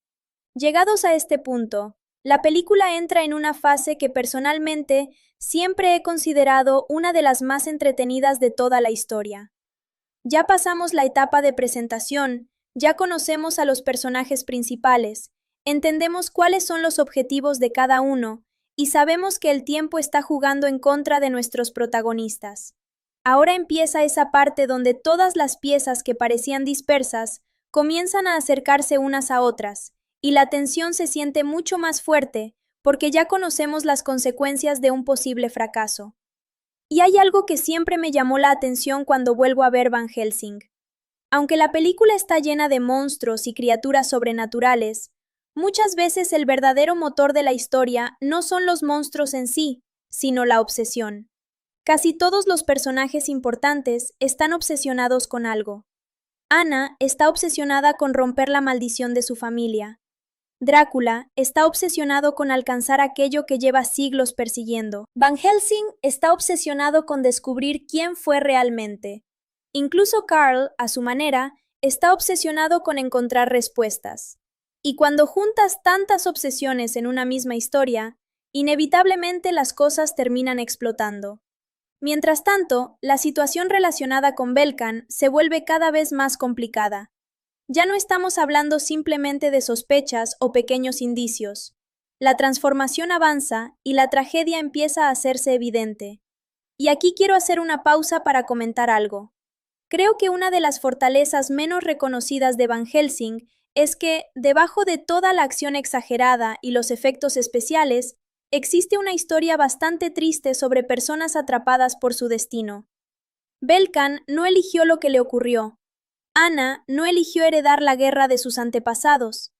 Llegados a este punto, la película entra en una fase que personalmente siempre he considerado una de las más entretenidas de toda la historia. Ya pasamos la etapa de presentación, ya conocemos a los personajes principales, entendemos cuáles son los objetivos de cada uno y sabemos que el tiempo está jugando en contra de nuestros protagonistas. Ahora empieza esa parte donde todas las piezas que parecían dispersas comienzan a acercarse unas a otras, y la tensión se siente mucho más fuerte porque ya conocemos las consecuencias de un posible fracaso. Y hay algo que siempre me llamó la atención cuando vuelvo a ver Van Helsing. Aunque la película está llena de monstruos y criaturas sobrenaturales, muchas veces el verdadero motor de la historia no son los monstruos en sí, sino la obsesión. Casi todos los personajes importantes están obsesionados con algo. Anna está obsesionada con romper la maldición de su familia. Drácula está obsesionado con alcanzar aquello que lleva siglos persiguiendo. Van Helsing está obsesionado con descubrir quién fue realmente. Incluso Carl, a su manera, está obsesionado con encontrar respuestas. Y cuando juntas tantas obsesiones en una misma historia, inevitablemente las cosas terminan explotando. Mientras tanto, la situación relacionada con Belkan se vuelve cada vez más complicada. Ya no estamos hablando simplemente de sospechas o pequeños indicios. La transformación avanza y la tragedia empieza a hacerse evidente. Y aquí quiero hacer una pausa para comentar algo. Creo que una de las fortalezas menos reconocidas de Van Helsing es que, debajo de toda la acción exagerada y los efectos especiales, existe una historia bastante triste sobre personas atrapadas por su destino. Belkan no eligió lo que le ocurrió. Anna no eligió heredar la guerra de sus antepasados.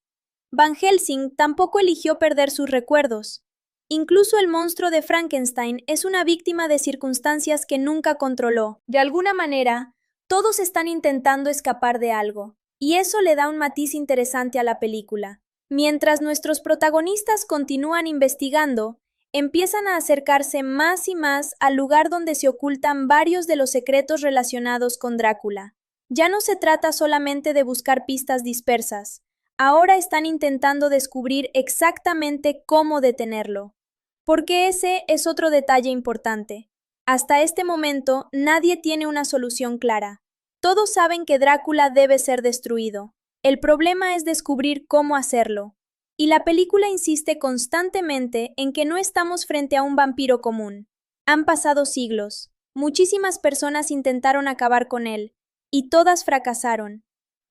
Van Helsing tampoco eligió perder sus recuerdos. Incluso el monstruo de Frankenstein es una víctima de circunstancias que nunca controló. De alguna manera, todos están intentando escapar de algo, y eso le da un matiz interesante a la película. Mientras nuestros protagonistas continúan investigando, empiezan a acercarse más y más al lugar donde se ocultan varios de los secretos relacionados con Drácula. Ya no se trata solamente de buscar pistas dispersas, ahora están intentando descubrir exactamente cómo detenerlo. Porque ese es otro detalle importante. Hasta este momento, nadie tiene una solución clara. Todos saben que Drácula debe ser destruido. El problema es descubrir cómo hacerlo. Y la película insiste constantemente en que no estamos frente a un vampiro común. Han pasado siglos. Muchísimas personas intentaron acabar con él, y todas fracasaron.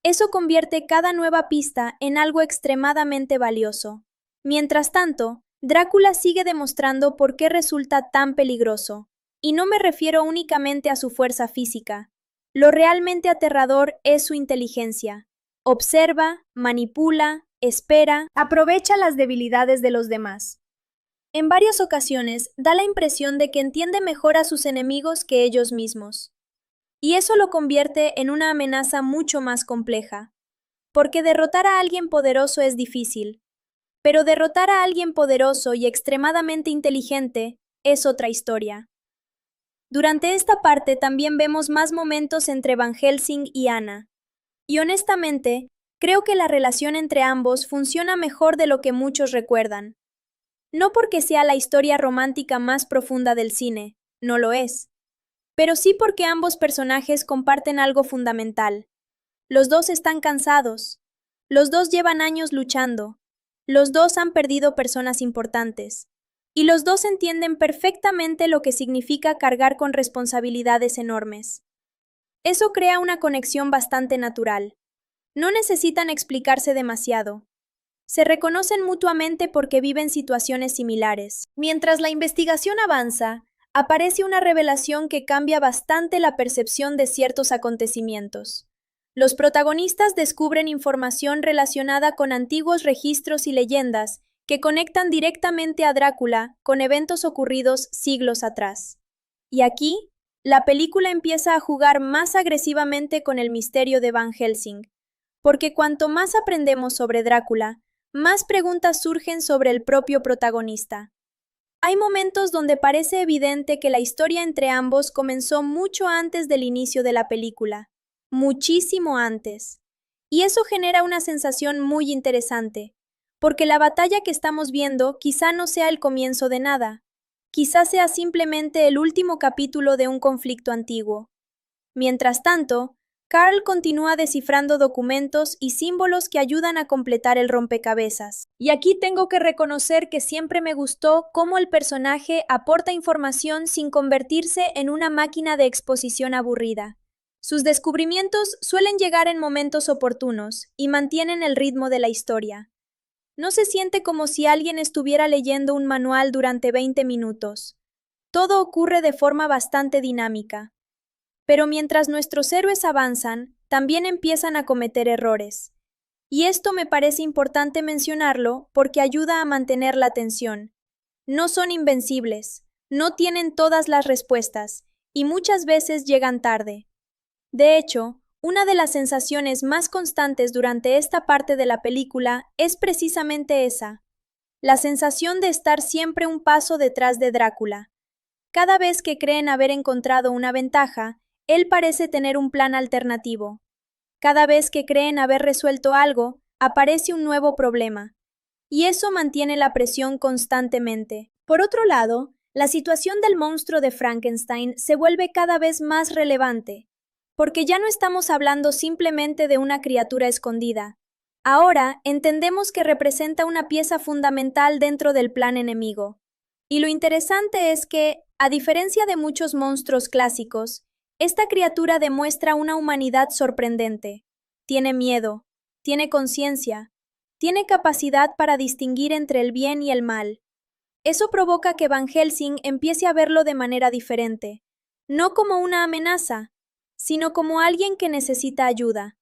Eso convierte cada nueva pista en algo extremadamente valioso. Mientras tanto, Drácula sigue demostrando por qué resulta tan peligroso. Y no me refiero únicamente a su fuerza física. Lo realmente aterrador es su inteligencia. Observa, manipula, espera, aprovecha las debilidades de los demás. En varias ocasiones da la impresión de que entiende mejor a sus enemigos que ellos mismos. Y eso lo convierte en una amenaza mucho más compleja. Porque derrotar a alguien poderoso es difícil. Pero derrotar a alguien poderoso y extremadamente inteligente es otra historia. Durante esta parte también vemos más momentos entre Van Helsing y Anna. Y honestamente, creo que la relación entre ambos funciona mejor de lo que muchos recuerdan. No porque sea la historia romántica más profunda del cine, no lo es. Pero sí porque ambos personajes comparten algo fundamental. Los dos están cansados. Los dos llevan años luchando. Los dos han perdido personas importantes. Y los dos entienden perfectamente lo que significa cargar con responsabilidades enormes. Eso crea una conexión bastante natural. No necesitan explicarse demasiado. Se reconocen mutuamente porque viven situaciones similares. Mientras la investigación avanza, aparece una revelación que cambia bastante la percepción de ciertos acontecimientos. Los protagonistas descubren información relacionada con antiguos registros y leyendas que conectan directamente a Drácula con eventos ocurridos siglos atrás. Y aquí, la película empieza a jugar más agresivamente con el misterio de Van Helsing, porque cuanto más aprendemos sobre Drácula, más preguntas surgen sobre el propio protagonista. Hay momentos donde parece evidente que la historia entre ambos comenzó mucho antes del inicio de la película, muchísimo antes. Y eso genera una sensación muy interesante, porque la batalla que estamos viendo quizá no sea el comienzo de nada, quizá sea simplemente el último capítulo de un conflicto antiguo. Mientras tanto, Carl continúa descifrando documentos y símbolos que ayudan a completar el rompecabezas. Y aquí tengo que reconocer que siempre me gustó cómo el personaje aporta información sin convertirse en una máquina de exposición aburrida. Sus descubrimientos suelen llegar en momentos oportunos y mantienen el ritmo de la historia. No se siente como si alguien estuviera leyendo un manual durante 20 minutos. Todo ocurre de forma bastante dinámica. Pero mientras nuestros héroes avanzan, también empiezan a cometer errores. Y esto me parece importante mencionarlo porque ayuda a mantener la atención. No son invencibles, no tienen todas las respuestas, y muchas veces llegan tarde. De hecho, una de las sensaciones más constantes durante esta parte de la película es precisamente esa, la sensación de estar siempre un paso detrás de Drácula. Cada vez que creen haber encontrado una ventaja, él parece tener un plan alternativo. Cada vez que creen haber resuelto algo, aparece un nuevo problema. Y eso mantiene la presión constantemente. Por otro lado, la situación del monstruo de Frankenstein se vuelve cada vez más relevante, porque ya no estamos hablando simplemente de una criatura escondida. Ahora entendemos que representa una pieza fundamental dentro del plan enemigo. Y lo interesante es que, a diferencia de muchos monstruos clásicos, esta criatura demuestra una humanidad sorprendente. Tiene miedo, tiene conciencia, tiene capacidad para distinguir entre el bien y el mal. Eso provoca que Van Helsing empiece a verlo de manera diferente, no como una amenaza, sino como alguien que necesita ayuda.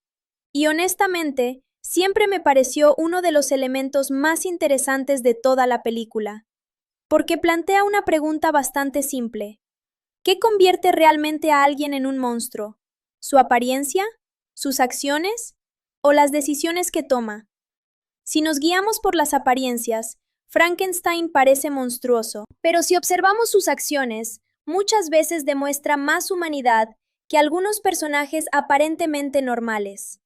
Y honestamente, siempre me pareció uno de los elementos más interesantes de toda la película, porque plantea una pregunta bastante simple. ¿Qué convierte realmente a alguien en un monstruo? ¿Su apariencia? ¿Sus acciones? ¿O las decisiones que toma? Si nos guiamos por las apariencias, Frankenstein parece monstruoso, pero si observamos sus acciones, muchas veces demuestra más humanidad que algunos personajes aparentemente normales.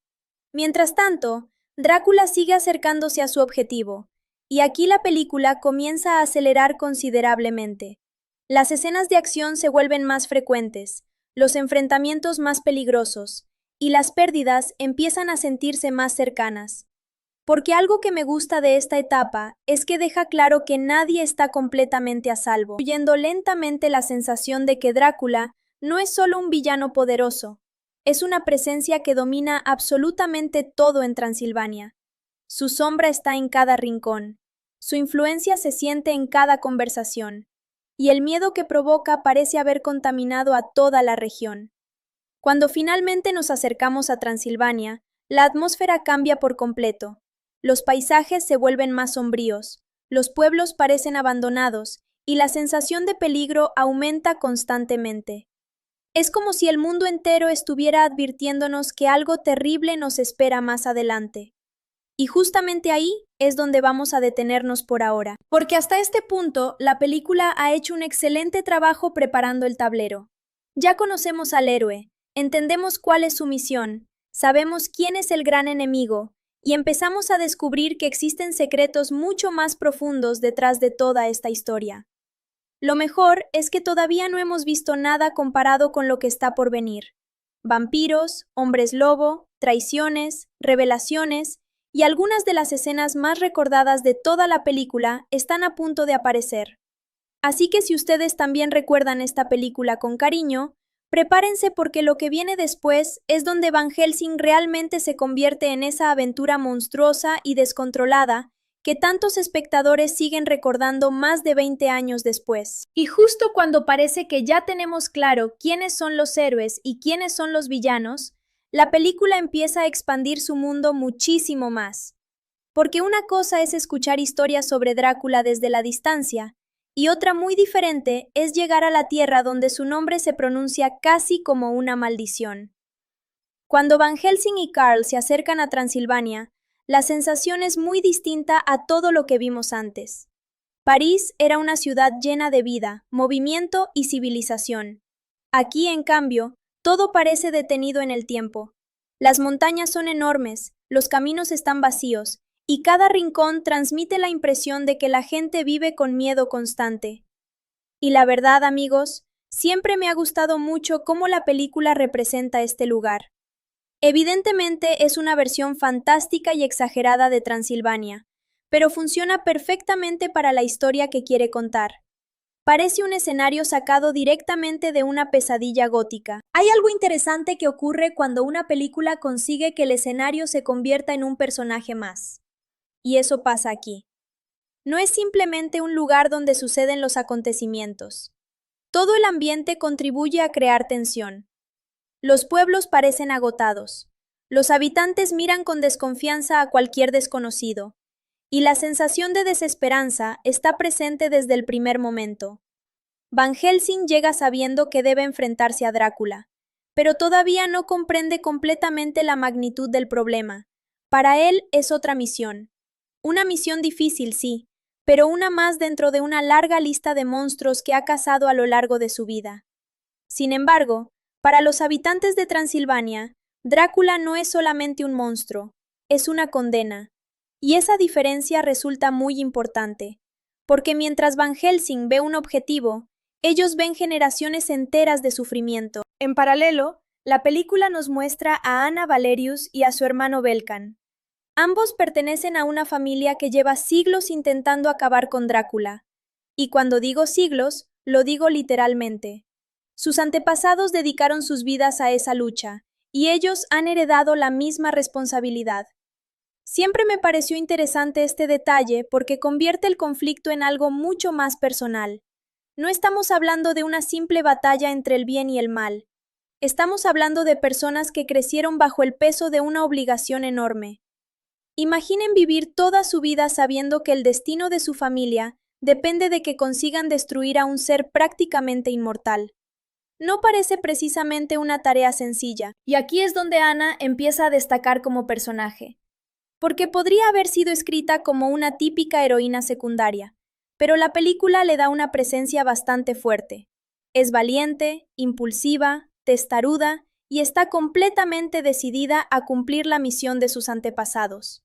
Mientras tanto, Drácula sigue acercándose a su objetivo, y aquí la película comienza a acelerar considerablemente. Las escenas de acción se vuelven más frecuentes, los enfrentamientos más peligrosos, y las pérdidas empiezan a sentirse más cercanas. Porque algo que me gusta de esta etapa es que deja claro que nadie está completamente a salvo, incluyendo lentamente la sensación de que Drácula no es solo un villano poderoso, es una presencia que domina absolutamente todo en Transilvania. Su sombra está en cada rincón, su influencia se siente en cada conversación, y el miedo que provoca parece haber contaminado a toda la región. Cuando finalmente nos acercamos a Transilvania, la atmósfera cambia por completo. Los paisajes se vuelven más sombríos, los pueblos parecen abandonados, y la sensación de peligro aumenta constantemente. Es como si el mundo entero estuviera advirtiéndonos que algo terrible nos espera más adelante. Y justamente ahí es donde vamos a detenernos por ahora, porque hasta este punto la película ha hecho un excelente trabajo preparando el tablero. Ya conocemos al héroe, entendemos cuál es su misión, sabemos quién es el gran enemigo, y empezamos a descubrir que existen secretos mucho más profundos detrás de toda esta historia. Lo mejor es que todavía no hemos visto nada comparado con lo que está por venir. Vampiros, hombres lobo, traiciones, revelaciones, y algunas de las escenas más recordadas de toda la película están a punto de aparecer. Así que si ustedes también recuerdan esta película con cariño, prepárense porque lo que viene después es donde Van Helsing realmente se convierte en esa aventura monstruosa y descontrolada que tantos espectadores siguen recordando más de 20 años después. Y justo cuando parece que ya tenemos claro quiénes son los héroes y quiénes son los villanos, la película empieza a expandir su mundo muchísimo más. Porque una cosa es escuchar historias sobre Drácula desde la distancia, y otra muy diferente es llegar a la tierra donde su nombre se pronuncia casi como una maldición. Cuando Van Helsing y Carl se acercan a Transilvania, la sensación es muy distinta a todo lo que vimos antes. París era una ciudad llena de vida, movimiento y civilización. Aquí, en cambio, todo parece detenido en el tiempo. Las montañas son enormes, los caminos están vacíos, y cada rincón transmite la impresión de que la gente vive con miedo constante. Y la verdad, amigos, siempre me ha gustado mucho cómo la película representa este lugar. Evidentemente es una versión fantástica y exagerada de Transilvania, pero funciona perfectamente para la historia que quiere contar. Parece un escenario sacado directamente de una pesadilla gótica. Hay algo interesante que ocurre cuando una película consigue que el escenario se convierta en un personaje más. Y eso pasa aquí. No es simplemente un lugar donde suceden los acontecimientos. Todo el ambiente contribuye a crear tensión. Los pueblos parecen agotados. Los habitantes miran con desconfianza a cualquier desconocido. Y la sensación de desesperanza está presente desde el primer momento. Van Helsing llega sabiendo que debe enfrentarse a Drácula, pero todavía no comprende completamente la magnitud del problema. Para él es otra misión. Una misión difícil, sí, pero una más dentro de una larga lista de monstruos que ha cazado a lo largo de su vida. Sin embargo, para los habitantes de Transilvania, Drácula no es solamente un monstruo, es una condena. Y esa diferencia resulta muy importante, porque mientras Van Helsing ve un objetivo, ellos ven generaciones enteras de sufrimiento. En paralelo, la película nos muestra a Anna Valerius y a su hermano Belkan. Ambos pertenecen a una familia que lleva siglos intentando acabar con Drácula. Y cuando digo siglos, lo digo literalmente. Sus antepasados dedicaron sus vidas a esa lucha, y ellos han heredado la misma responsabilidad. Siempre me pareció interesante este detalle porque convierte el conflicto en algo mucho más personal. No estamos hablando de una simple batalla entre el bien y el mal. Estamos hablando de personas que crecieron bajo el peso de una obligación enorme. Imaginen vivir toda su vida sabiendo que el destino de su familia depende de que consigan destruir a un ser prácticamente inmortal. No parece precisamente una tarea sencilla, y aquí es donde Anna empieza a destacar como personaje. Porque podría haber sido escrita como una típica heroína secundaria, pero la película le da una presencia bastante fuerte. Es valiente, impulsiva, testaruda y está completamente decidida a cumplir la misión de sus antepasados.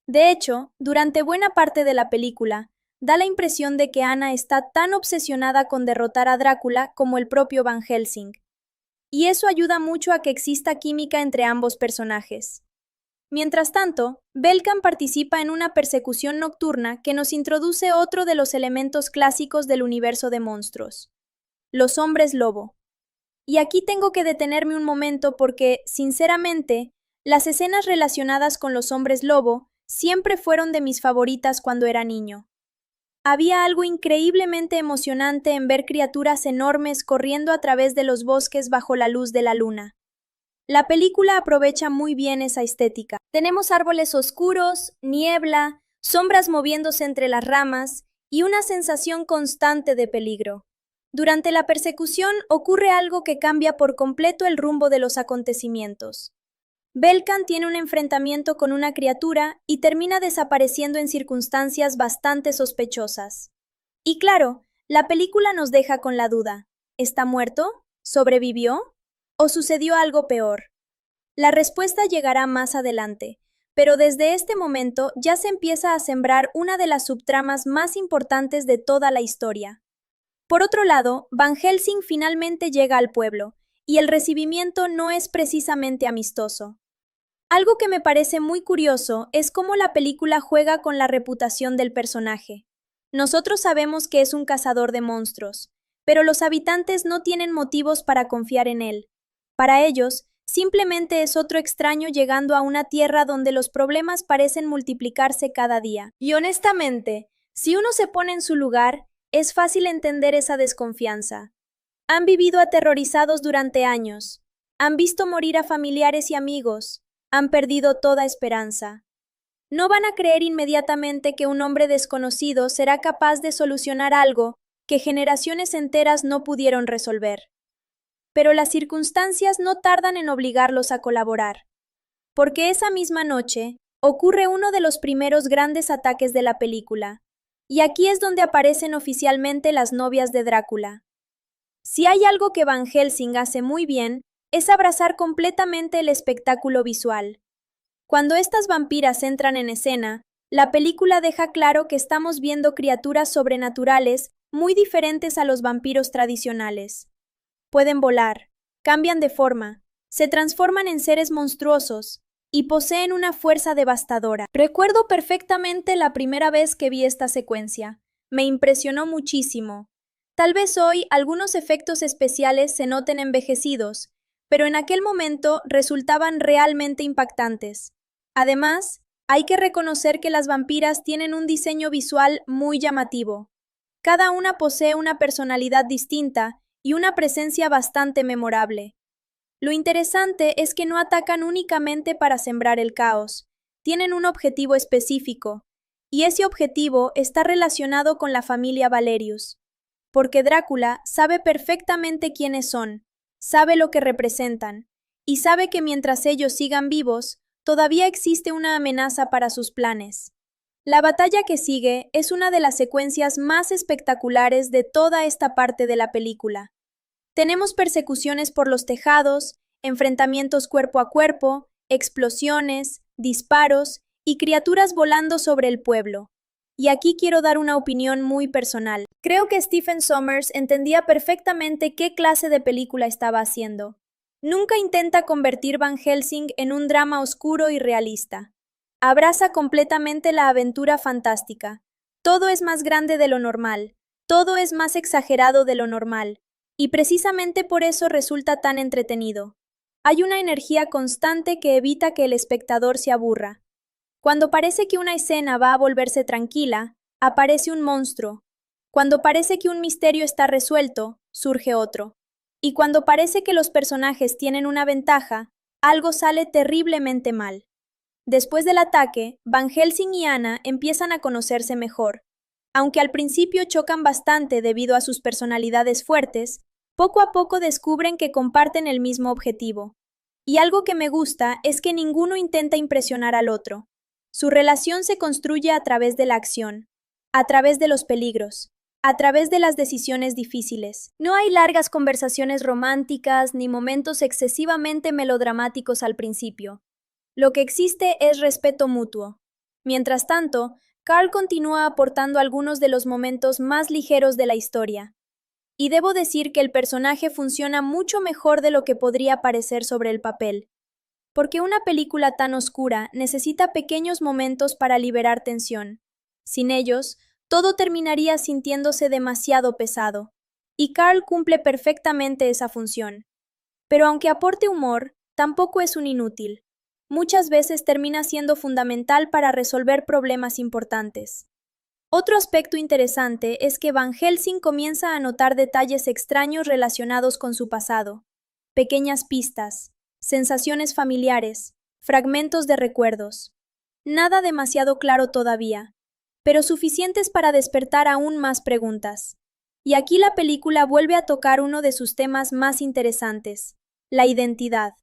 De hecho, durante buena parte de la película, da la impresión de que Anna está tan obsesionada con derrotar a Drácula como el propio Van Helsing. Y eso ayuda mucho a que exista química entre ambos personajes. Mientras tanto, Belkan participa en una persecución nocturna que nos introduce otro de los elementos clásicos del universo de monstruos: los hombres lobo. Y aquí tengo que detenerme un momento porque, sinceramente, las escenas relacionadas con los hombres lobo siempre fueron de mis favoritas cuando era niño. Había algo increíblemente emocionante en ver criaturas enormes corriendo a través de los bosques bajo la luz de la luna. La película aprovecha muy bien esa estética. Tenemos árboles oscuros, niebla, sombras moviéndose entre las ramas y una sensación constante de peligro. Durante la persecución ocurre algo que cambia por completo el rumbo de los acontecimientos. Belkan tiene un enfrentamiento con una criatura y termina desapareciendo en circunstancias bastante sospechosas. Y claro, la película nos deja con la duda: ¿está muerto? ¿Sobrevivió? ¿O sucedió algo peor? La respuesta llegará más adelante, pero desde este momento ya se empieza a sembrar una de las subtramas más importantes de toda la historia. Por otro lado, Van Helsing finalmente llega al pueblo, y el recibimiento no es precisamente amistoso. Algo que me parece muy curioso es cómo la película juega con la reputación del personaje. Nosotros sabemos que es un cazador de monstruos, pero los habitantes no tienen motivos para confiar en él. Para ellos, simplemente es otro extraño llegando a una tierra donde los problemas parecen multiplicarse cada día. Y honestamente, si uno se pone en su lugar, es fácil entender esa desconfianza. Han vivido aterrorizados durante años, han visto morir a familiares y amigos, han perdido toda esperanza. No van a creer inmediatamente que un hombre desconocido será capaz de solucionar algo que generaciones enteras no pudieron resolver. Pero las circunstancias no tardan en obligarlos a colaborar, porque esa misma noche ocurre uno de los primeros grandes ataques de la película, y aquí es donde aparecen oficialmente las novias de Drácula. Si hay algo que Van Helsing hace muy bien, es abrazar completamente el espectáculo visual. Cuando estas vampiras entran en escena, la película deja claro que estamos viendo criaturas sobrenaturales muy diferentes a los vampiros tradicionales. Pueden volar, cambian de forma, se transforman en seres monstruosos y poseen una fuerza devastadora. Recuerdo perfectamente la primera vez que vi esta secuencia. Me impresionó muchísimo. Tal vez hoy algunos efectos especiales se noten envejecidos, pero en aquel momento resultaban realmente impactantes. Además, hay que reconocer que las vampiras tienen un diseño visual muy llamativo. Cada una posee una personalidad distinta y una presencia bastante memorable. Lo interesante es que no atacan únicamente para sembrar el caos, tienen un objetivo específico, y ese objetivo está relacionado con la familia Valerius, porque Drácula sabe perfectamente quiénes son, sabe lo que representan, y sabe que mientras ellos sigan vivos, todavía existe una amenaza para sus planes. La batalla que sigue es una de las secuencias más espectaculares de toda esta parte de la película. Tenemos persecuciones por los tejados, enfrentamientos cuerpo a cuerpo, explosiones, disparos y criaturas volando sobre el pueblo. Y aquí quiero dar una opinión muy personal. Creo que Stephen Sommers entendía perfectamente qué clase de película estaba haciendo. Nunca intenta convertir Van Helsing en un drama oscuro y realista. Abraza completamente la aventura fantástica. Todo es más grande de lo normal, todo es más exagerado de lo normal, y precisamente por eso resulta tan entretenido. Hay una energía constante que evita que el espectador se aburra. Cuando parece que una escena va a volverse tranquila, aparece un monstruo. Cuando parece que un misterio está resuelto, surge otro. Y cuando parece que los personajes tienen una ventaja, algo sale terriblemente mal. Después del ataque, Van Helsing y Anna empiezan a conocerse mejor. Aunque al principio chocan bastante debido a sus personalidades fuertes, poco a poco descubren que comparten el mismo objetivo. Y algo que me gusta es que ninguno intenta impresionar al otro. Su relación se construye a través de la acción, a través de los peligros, a través de las decisiones difíciles. No hay largas conversaciones románticas ni momentos excesivamente melodramáticos al principio. Lo que existe es respeto mutuo. Mientras tanto, Carl continúa aportando algunos de los momentos más ligeros de la historia. Y debo decir que el personaje funciona mucho mejor de lo que podría parecer sobre el papel. Porque una película tan oscura necesita pequeños momentos para liberar tensión. Sin ellos, todo terminaría sintiéndose demasiado pesado. Y Carl cumple perfectamente esa función. Pero aunque aporte humor, tampoco es un inútil. Muchas veces termina siendo fundamental para resolver problemas importantes. Otro aspecto interesante es que Van Helsing comienza a notar detalles extraños relacionados con su pasado, pequeñas pistas, sensaciones familiares, fragmentos de recuerdos. Nada demasiado claro todavía, pero suficientes para despertar aún más preguntas. Y aquí la película vuelve a tocar uno de sus temas más interesantes, la identidad.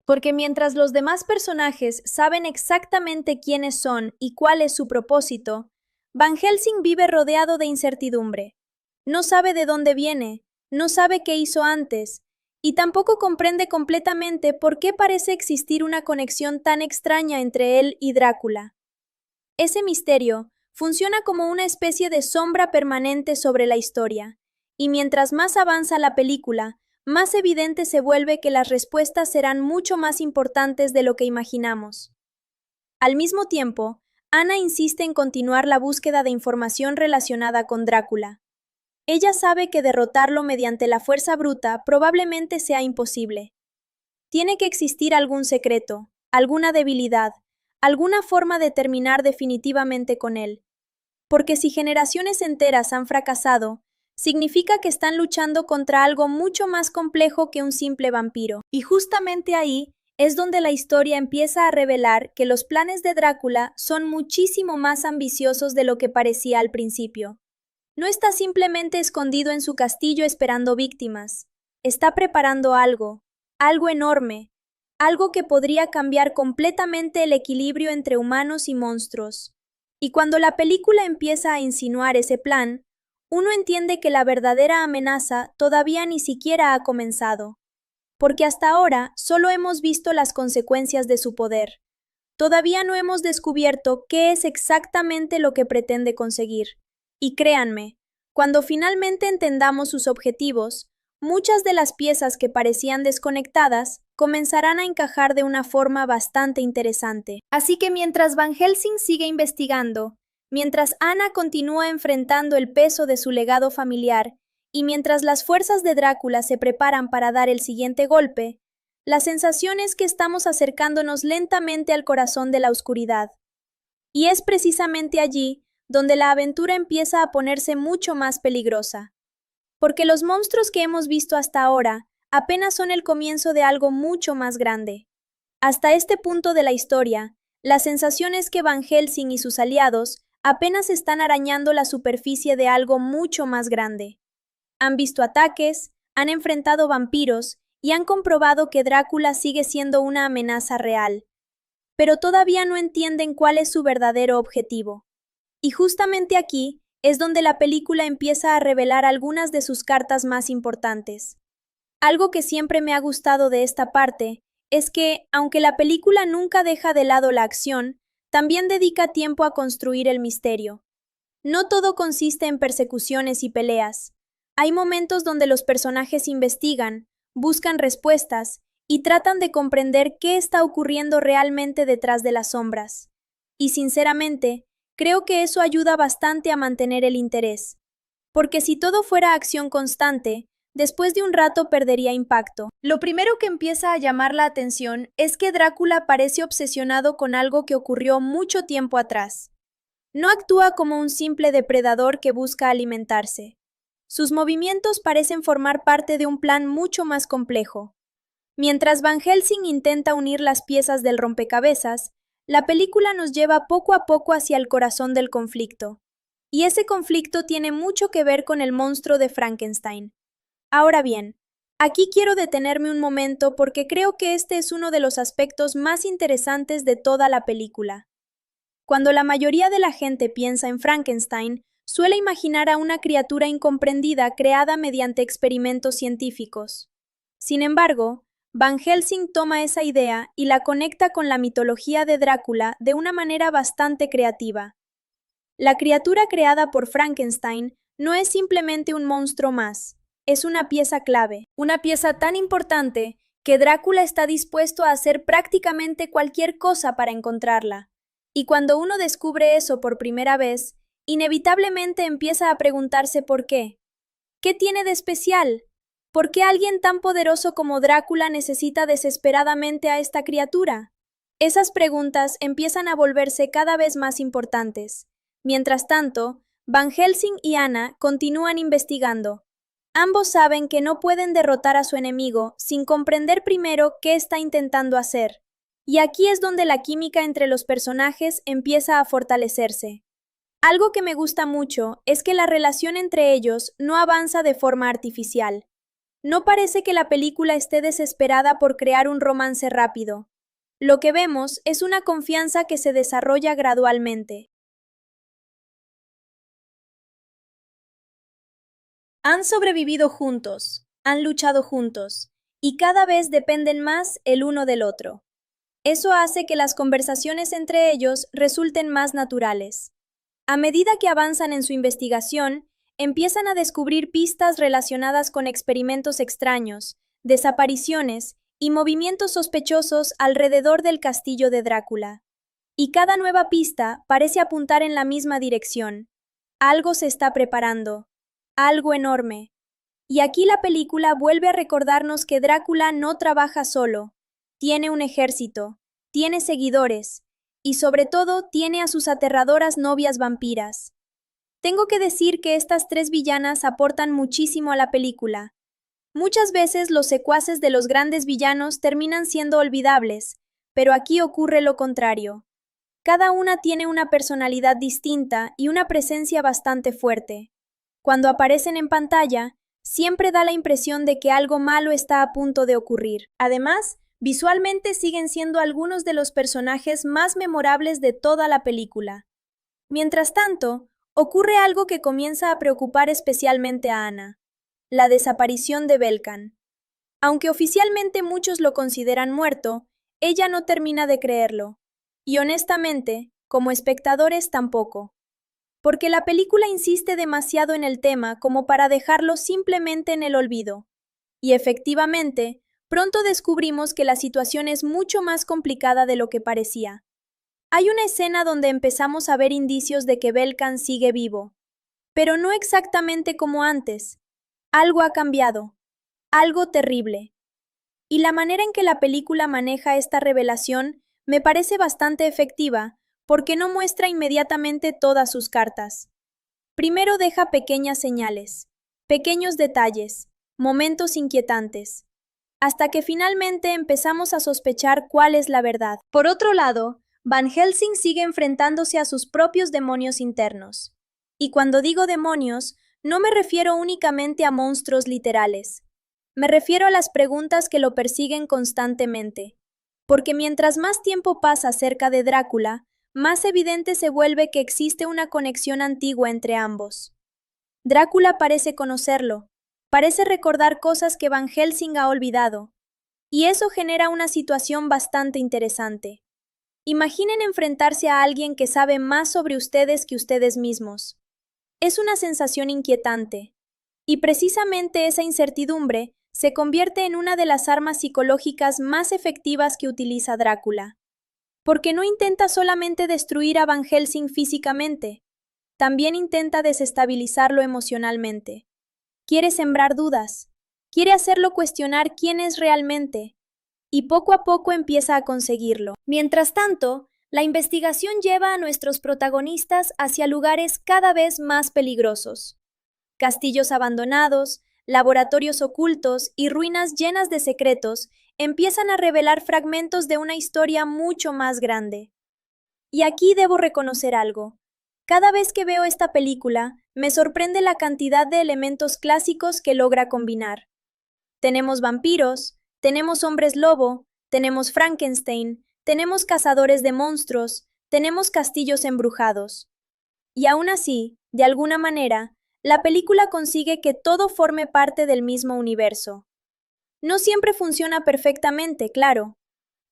Porque mientras los demás personajes saben exactamente quiénes son y cuál es su propósito, Van Helsing vive rodeado de incertidumbre. No sabe de dónde viene, no sabe qué hizo antes, y tampoco comprende completamente por qué parece existir una conexión tan extraña entre él y Drácula. Ese misterio funciona como una especie de sombra permanente sobre la historia, y mientras más avanza la película, más evidente se vuelve que las respuestas serán mucho más importantes de lo que imaginamos. Al mismo tiempo, Anna insiste en continuar la búsqueda de información relacionada con Drácula. Ella sabe que derrotarlo mediante la fuerza bruta probablemente sea imposible. Tiene que existir algún secreto, alguna debilidad, alguna forma de terminar definitivamente con él. Porque si generaciones enteras han fracasado, significa que están luchando contra algo mucho más complejo que un simple vampiro. Y justamente ahí es donde la historia empieza a revelar que los planes de Drácula son muchísimo más ambiciosos de lo que parecía al principio. No está simplemente escondido en su castillo esperando víctimas. Está preparando algo, algo enorme, algo que podría cambiar completamente el equilibrio entre humanos y monstruos. Y cuando la película empieza a insinuar ese plan, uno entiende que la verdadera amenaza todavía ni siquiera ha comenzado, porque hasta ahora solo hemos visto las consecuencias de su poder. todavía no hemos descubierto qué es exactamente lo que pretende conseguir. Y créanme, cuando finalmente entendamos sus objetivos, muchas de las piezas que parecían desconectadas comenzarán a encajar de una forma bastante interesante. Así que mientras Van Helsing sigue investigando, mientras Anna continúa enfrentando el peso de su legado familiar y mientras las fuerzas de Drácula se preparan para dar el siguiente golpe, la sensación es que estamos acercándonos lentamente al corazón de la oscuridad. Y es precisamente allí donde la aventura empieza a ponerse mucho más peligrosa. Porque los monstruos que hemos visto hasta ahora apenas son el comienzo de algo mucho más grande. Hasta este punto de la historia, la sensación es que Van Helsing y sus aliados apenas están arañando la superficie de algo mucho más grande. Han visto ataques, han enfrentado vampiros y han comprobado que Drácula sigue siendo una amenaza real. Pero todavía no entienden cuál es su verdadero objetivo. Y justamente aquí es donde la película empieza a revelar algunas de sus cartas más importantes. Algo que siempre me ha gustado de esta parte es que, aunque la película nunca deja de lado la acción, también dedica tiempo a construir el misterio. No todo consiste en persecuciones y peleas. Hay momentos donde los personajes investigan, buscan respuestas y tratan de comprender qué está ocurriendo realmente detrás de las sombras. Y sinceramente, creo que eso ayuda bastante a mantener el interés. Porque si todo fuera acción constante, después de un rato perdería impacto. Lo primero que empieza a llamar la atención es que Drácula parece obsesionado con algo que ocurrió mucho tiempo atrás. No actúa como un simple depredador que busca alimentarse. Sus movimientos parecen formar parte de un plan mucho más complejo. Mientras Van Helsing intenta unir las piezas del rompecabezas, la película nos lleva poco a poco hacia el corazón del conflicto. Y ese conflicto tiene mucho que ver con el monstruo de Frankenstein. Ahora bien, aquí quiero detenerme un momento porque creo que este es uno de los aspectos más interesantes de toda la película. Cuando la mayoría de la gente piensa en Frankenstein, suele imaginar a una criatura incomprendida creada mediante experimentos científicos. Sin embargo, Van Helsing toma esa idea y la conecta con la mitología de Drácula de una manera bastante creativa. La criatura creada por Frankenstein no es simplemente un monstruo más, es una pieza clave, una pieza tan importante que Drácula está dispuesto a hacer prácticamente cualquier cosa para encontrarla. Y cuando uno descubre eso por primera vez, inevitablemente empieza a preguntarse por qué. ¿Qué tiene de especial? ¿Por qué alguien tan poderoso como Drácula necesita desesperadamente a esta criatura? Esas preguntas empiezan a volverse cada vez más importantes. Mientras tanto, Van Helsing y Anna continúan investigando. Ambos saben que no pueden derrotar a su enemigo sin comprender primero qué está intentando hacer. Y aquí es donde la química entre los personajes empieza a fortalecerse. Algo que me gusta mucho es que la relación entre ellos no avanza de forma artificial. No parece que la película esté desesperada por crear un romance rápido. Lo que vemos es una confianza que se desarrolla gradualmente. Han sobrevivido juntos, han luchado juntos, y cada vez dependen más el uno del otro. Eso hace que las conversaciones entre ellos resulten más naturales. A medida que avanzan en su investigación, empiezan a descubrir pistas relacionadas con experimentos extraños, desapariciones y movimientos sospechosos alrededor del castillo de Drácula. Y cada nueva pista parece apuntar en la misma dirección. Algo se está preparando, algo enorme. Y aquí la película vuelve a recordarnos que Drácula no trabaja solo, tiene un ejército, tiene seguidores, y sobre todo tiene a sus aterradoras novias vampiras. Tengo que decir que estas tres villanas aportan muchísimo a la película. Muchas veces los secuaces de los grandes villanos terminan siendo olvidables, pero aquí ocurre lo contrario. Cada una tiene una personalidad distinta y una presencia bastante fuerte. Cuando aparecen en pantalla, siempre da la impresión de que algo malo está a punto de ocurrir. Además, visualmente siguen siendo algunos de los personajes más memorables de toda la película. Mientras tanto, ocurre algo que comienza a preocupar especialmente a Anna: la desaparición de Belkan. Aunque oficialmente muchos lo consideran muerto, ella no termina de creerlo. Y honestamente, como espectadores tampoco. Porque la película insiste demasiado en el tema como para dejarlo simplemente en el olvido. Y efectivamente, pronto descubrimos que la situación es mucho más complicada de lo que parecía. Hay una escena donde empezamos a ver indicios de que Belkan sigue vivo, pero no exactamente como antes. Algo ha cambiado, algo terrible. Y la manera en que la película maneja esta revelación me parece bastante efectiva, porque no muestra inmediatamente todas sus cartas. Primero deja pequeñas señales, pequeños detalles, momentos inquietantes, hasta que finalmente empezamos a sospechar cuál es la verdad. Por otro lado, Van Helsing sigue enfrentándose a sus propios demonios internos. Y cuando digo demonios, no me refiero únicamente a monstruos literales. Me refiero a las preguntas que lo persiguen constantemente. Porque mientras más tiempo pasa cerca de Drácula, más evidente se vuelve que existe una conexión antigua entre ambos. Drácula parece conocerlo, parece recordar cosas que Van Helsing ha olvidado, y eso genera una situación bastante interesante. Imaginen enfrentarse a alguien que sabe más sobre ustedes que ustedes mismos. Es una sensación inquietante, y precisamente esa incertidumbre se convierte en una de las armas psicológicas más efectivas que utiliza Drácula. Porque no intenta solamente destruir a Van Helsing físicamente, también intenta desestabilizarlo emocionalmente. Quiere sembrar dudas, quiere hacerlo cuestionar quién es realmente, y poco a poco empieza a conseguirlo. Mientras tanto, la investigación lleva a nuestros protagonistas hacia lugares cada vez más peligrosos. Castillos abandonados, laboratorios ocultos y ruinas llenas de secretos empiezan a revelar fragmentos de una historia mucho más grande. Y aquí debo reconocer algo. Cada vez que veo esta película, me sorprende la cantidad de elementos clásicos que logra combinar. Tenemos vampiros, tenemos hombres lobo, tenemos Frankenstein, tenemos cazadores de monstruos, tenemos castillos embrujados. Y aún así, de alguna manera, la película consigue que todo forme parte del mismo universo. No siempre funciona perfectamente, claro.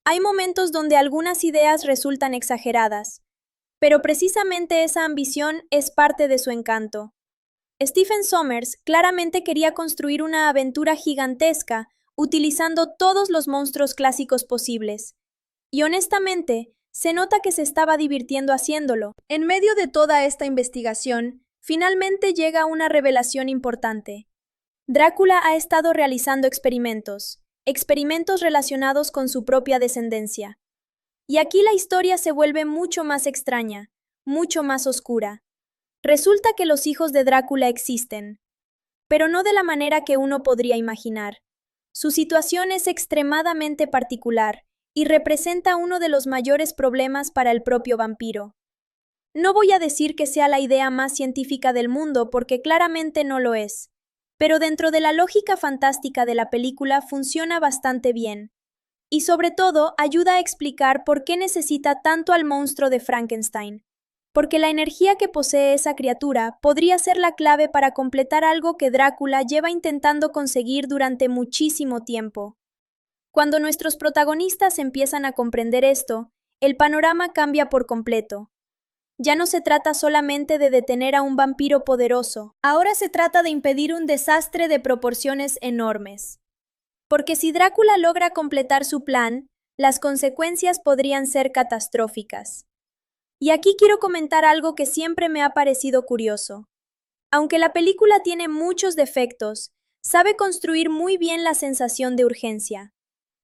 Hay momentos donde algunas ideas resultan exageradas, pero precisamente esa ambición es parte de su encanto. Stephen Sommers claramente quería construir una aventura gigantesca utilizando todos los monstruos clásicos posibles. Y honestamente, se nota que se estaba divirtiendo haciéndolo. En medio de toda esta investigación, finalmente llega una revelación importante. Drácula ha estado realizando experimentos relacionados con su propia descendencia. Y aquí la historia se vuelve mucho más extraña, mucho más oscura. Resulta que los hijos de Drácula existen, pero no de la manera que uno podría imaginar. Su situación es extremadamente particular y representa uno de los mayores problemas para el propio vampiro. No voy a decir que sea la idea más científica del mundo porque claramente no lo es, pero dentro de la lógica fantástica de la película funciona bastante bien. Y sobre todo ayuda a explicar por qué necesita tanto al monstruo de Frankenstein. Porque la energía que posee esa criatura podría ser la clave para completar algo que Drácula lleva intentando conseguir durante muchísimo tiempo. Cuando nuestros protagonistas empiezan a comprender esto, el panorama cambia por completo. Ya no se trata solamente de detener a un vampiro poderoso, ahora se trata de impedir un desastre de proporciones enormes. Porque si Drácula logra completar su plan, las consecuencias podrían ser catastróficas. Y aquí quiero comentar algo que siempre me ha parecido curioso. Aunque la película tiene muchos defectos, sabe construir muy bien la sensación de urgencia.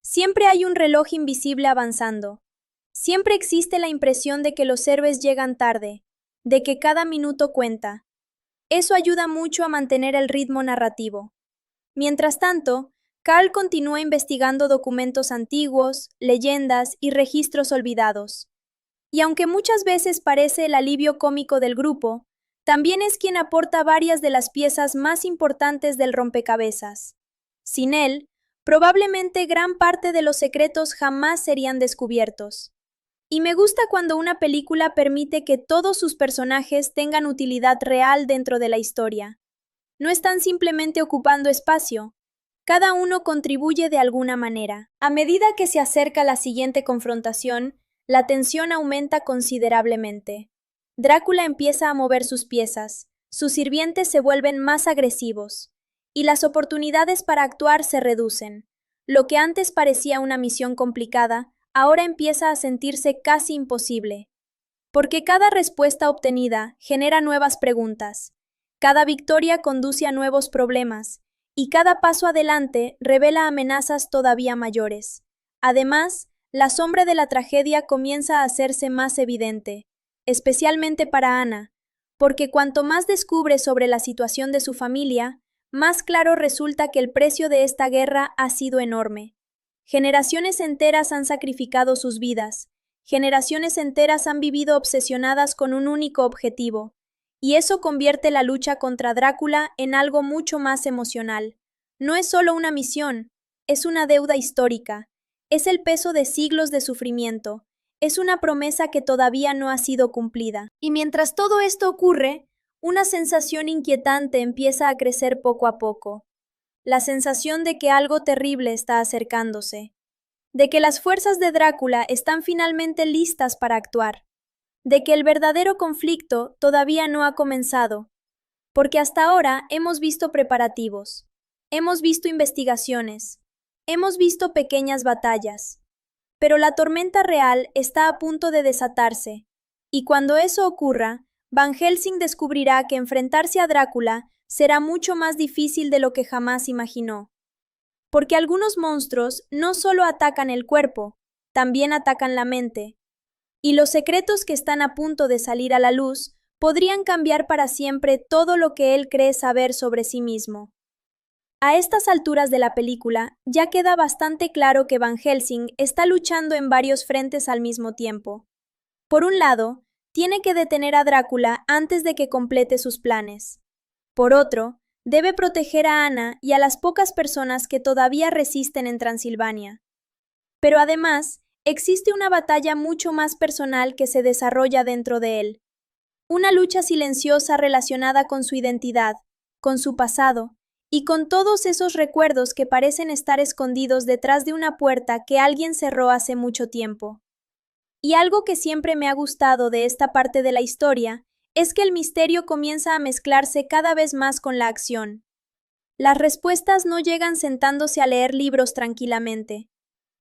Siempre hay un reloj invisible avanzando. Siempre existe la impresión de que los héroes llegan tarde, de que cada minuto cuenta. Eso ayuda mucho a mantener el ritmo narrativo. Mientras tanto, Carl continúa investigando documentos antiguos, leyendas y registros olvidados. Y aunque muchas veces parece el alivio cómico del grupo, también es quien aporta varias de las piezas más importantes del rompecabezas. Sin él, probablemente gran parte de los secretos jamás serían descubiertos. Y me gusta cuando una película permite que todos sus personajes tengan utilidad real dentro de la historia. No están simplemente ocupando espacio. Cada uno contribuye de alguna manera. A medida que se acerca la siguiente confrontación, la tensión aumenta considerablemente. Drácula empieza a mover sus piezas, sus sirvientes se vuelven más agresivos, y las oportunidades para actuar se reducen. Lo que antes parecía una misión complicada, ahora empieza a sentirse casi imposible. Porque cada respuesta obtenida genera nuevas preguntas, cada victoria conduce a nuevos problemas, y cada paso adelante revela amenazas todavía mayores. Además, la sombra de la tragedia comienza a hacerse más evidente, especialmente para Ana, porque cuanto más descubre sobre la situación de su familia, más claro resulta que el precio de esta guerra ha sido enorme. Generaciones enteras han sacrificado sus vidas, generaciones enteras han vivido obsesionadas con un único objetivo, y eso convierte la lucha contra Drácula en algo mucho más emocional. No es solo una misión, es una deuda histórica, es el peso de siglos de sufrimiento, es una promesa que todavía no ha sido cumplida. Y mientras todo esto ocurre, una sensación inquietante empieza a crecer poco a poco. La sensación de que algo terrible está acercándose, de que las fuerzas de Drácula están finalmente listas para actuar, de que el verdadero conflicto todavía no ha comenzado, porque hasta ahora hemos visto preparativos, hemos visto investigaciones, hemos visto pequeñas batallas, pero la tormenta real está a punto de desatarse, y cuando eso ocurra, Van Helsing descubrirá que enfrentarse a Drácula será mucho más difícil de lo que jamás imaginó. Porque algunos monstruos no solo atacan el cuerpo, también atacan la mente, y los secretos que están a punto de salir a la luz podrían cambiar para siempre todo lo que él cree saber sobre sí mismo. A estas alturas de la película, ya queda bastante claro que Van Helsing está luchando en varios frentes al mismo tiempo. Por un lado, tiene que detener a Drácula antes de que complete sus planes. Por otro, debe proteger a Ana y a las pocas personas que todavía resisten en Transilvania. Pero además, existe una batalla mucho más personal que se desarrolla dentro de él. Una lucha silenciosa relacionada con su identidad, con su pasado, y con todos esos recuerdos que parecen estar escondidos detrás de una puerta que alguien cerró hace mucho tiempo. Y algo que siempre me ha gustado de esta parte de la historia es que el misterio comienza a mezclarse cada vez más con la acción. Las respuestas no llegan sentándose a leer libros tranquilamente.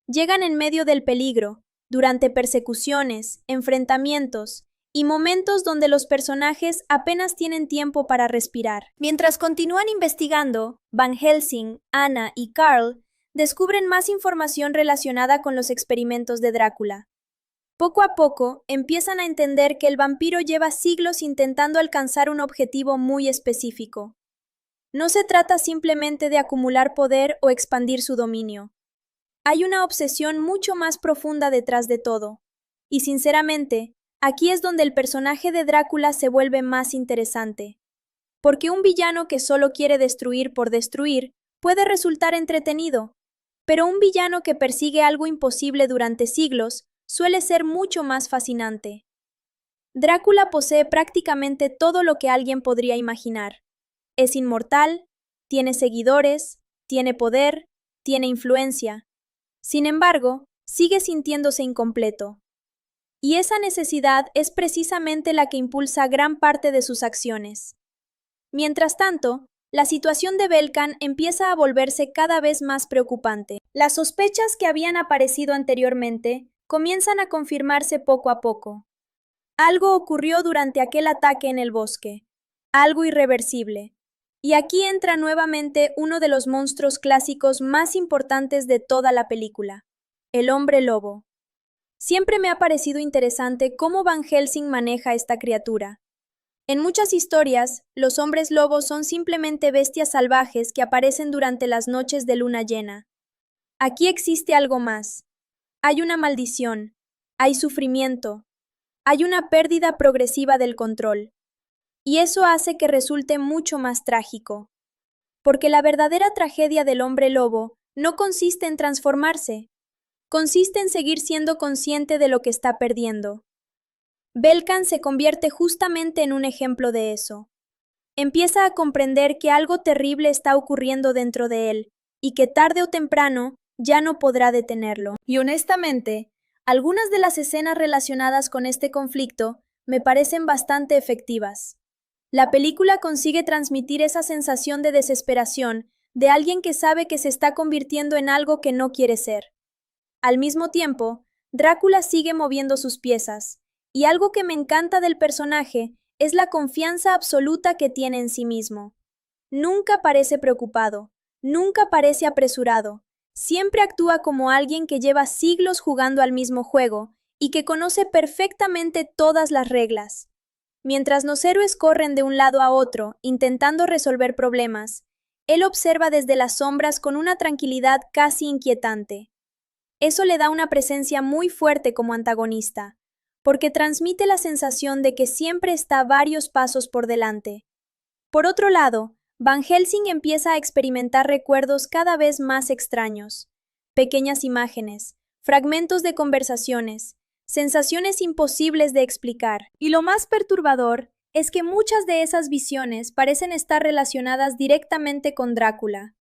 Llegan en medio del peligro, durante persecuciones, enfrentamientos y momentos donde los personajes apenas tienen tiempo para respirar. Mientras continúan investigando, Van Helsing, Anna y Carl descubren más información relacionada con los experimentos de Drácula. Poco a poco, empiezan a entender que el vampiro lleva siglos intentando alcanzar un objetivo muy específico. No se trata simplemente de acumular poder o expandir su dominio. Hay una obsesión mucho más profunda detrás de todo. Y sinceramente, aquí es donde el personaje de Drácula se vuelve más interesante. Porque un villano que solo quiere destruir por destruir puede resultar entretenido, pero un villano que persigue algo imposible durante siglos suele ser mucho más fascinante. Drácula posee prácticamente todo lo que alguien podría imaginar. Es inmortal, tiene seguidores, tiene poder, tiene influencia. Sin embargo, sigue sintiéndose incompleto. Y esa necesidad es precisamente la que impulsa gran parte de sus acciones. Mientras tanto, la situación de Belkan empieza a volverse cada vez más preocupante. Las sospechas que habían aparecido anteriormente comienzan a confirmarse poco a poco. Algo ocurrió durante aquel ataque en el bosque, algo irreversible. Y aquí entra nuevamente uno de los monstruos clásicos más importantes de toda la película, el hombre lobo. Siempre me ha parecido interesante cómo Van Helsing maneja esta criatura. En muchas historias, los hombres lobos son simplemente bestias salvajes que aparecen durante las noches de luna llena. Aquí existe algo más. Hay una maldición, hay sufrimiento, hay una pérdida progresiva del control. Y eso hace que resulte mucho más trágico. Porque la verdadera tragedia del hombre lobo no consiste en transformarse, consiste en seguir siendo consciente de lo que está perdiendo. Belkan se convierte justamente en un ejemplo de eso. Empieza a comprender que algo terrible está ocurriendo dentro de él, y que tarde o temprano ya no podrá detenerlo. Y honestamente, Algunas de las escenas relacionadas con este conflicto me parecen bastante efectivas. La película consigue transmitir esa sensación de desesperación de alguien que sabe que se está convirtiendo en algo que no quiere ser. Al mismo tiempo, Drácula sigue moviendo sus piezas, y algo que me encanta del personaje es la confianza absoluta que tiene en sí mismo. Nunca parece preocupado, nunca parece apresurado, siempre actúa como alguien que lleva siglos jugando al mismo juego y que conoce perfectamente todas las reglas. Mientras los héroes corren de un lado a otro intentando resolver problemas, él observa desde las sombras con una tranquilidad casi inquietante. Eso le da una presencia muy fuerte como antagonista, porque transmite la sensación de que siempre está varios pasos por delante. Por otro lado, Van Helsing empieza a experimentar recuerdos cada vez más extraños, pequeñas imágenes, fragmentos de conversaciones, sensaciones imposibles de explicar. Y lo más perturbador es que muchas de esas visiones parecen estar relacionadas directamente con Drácula.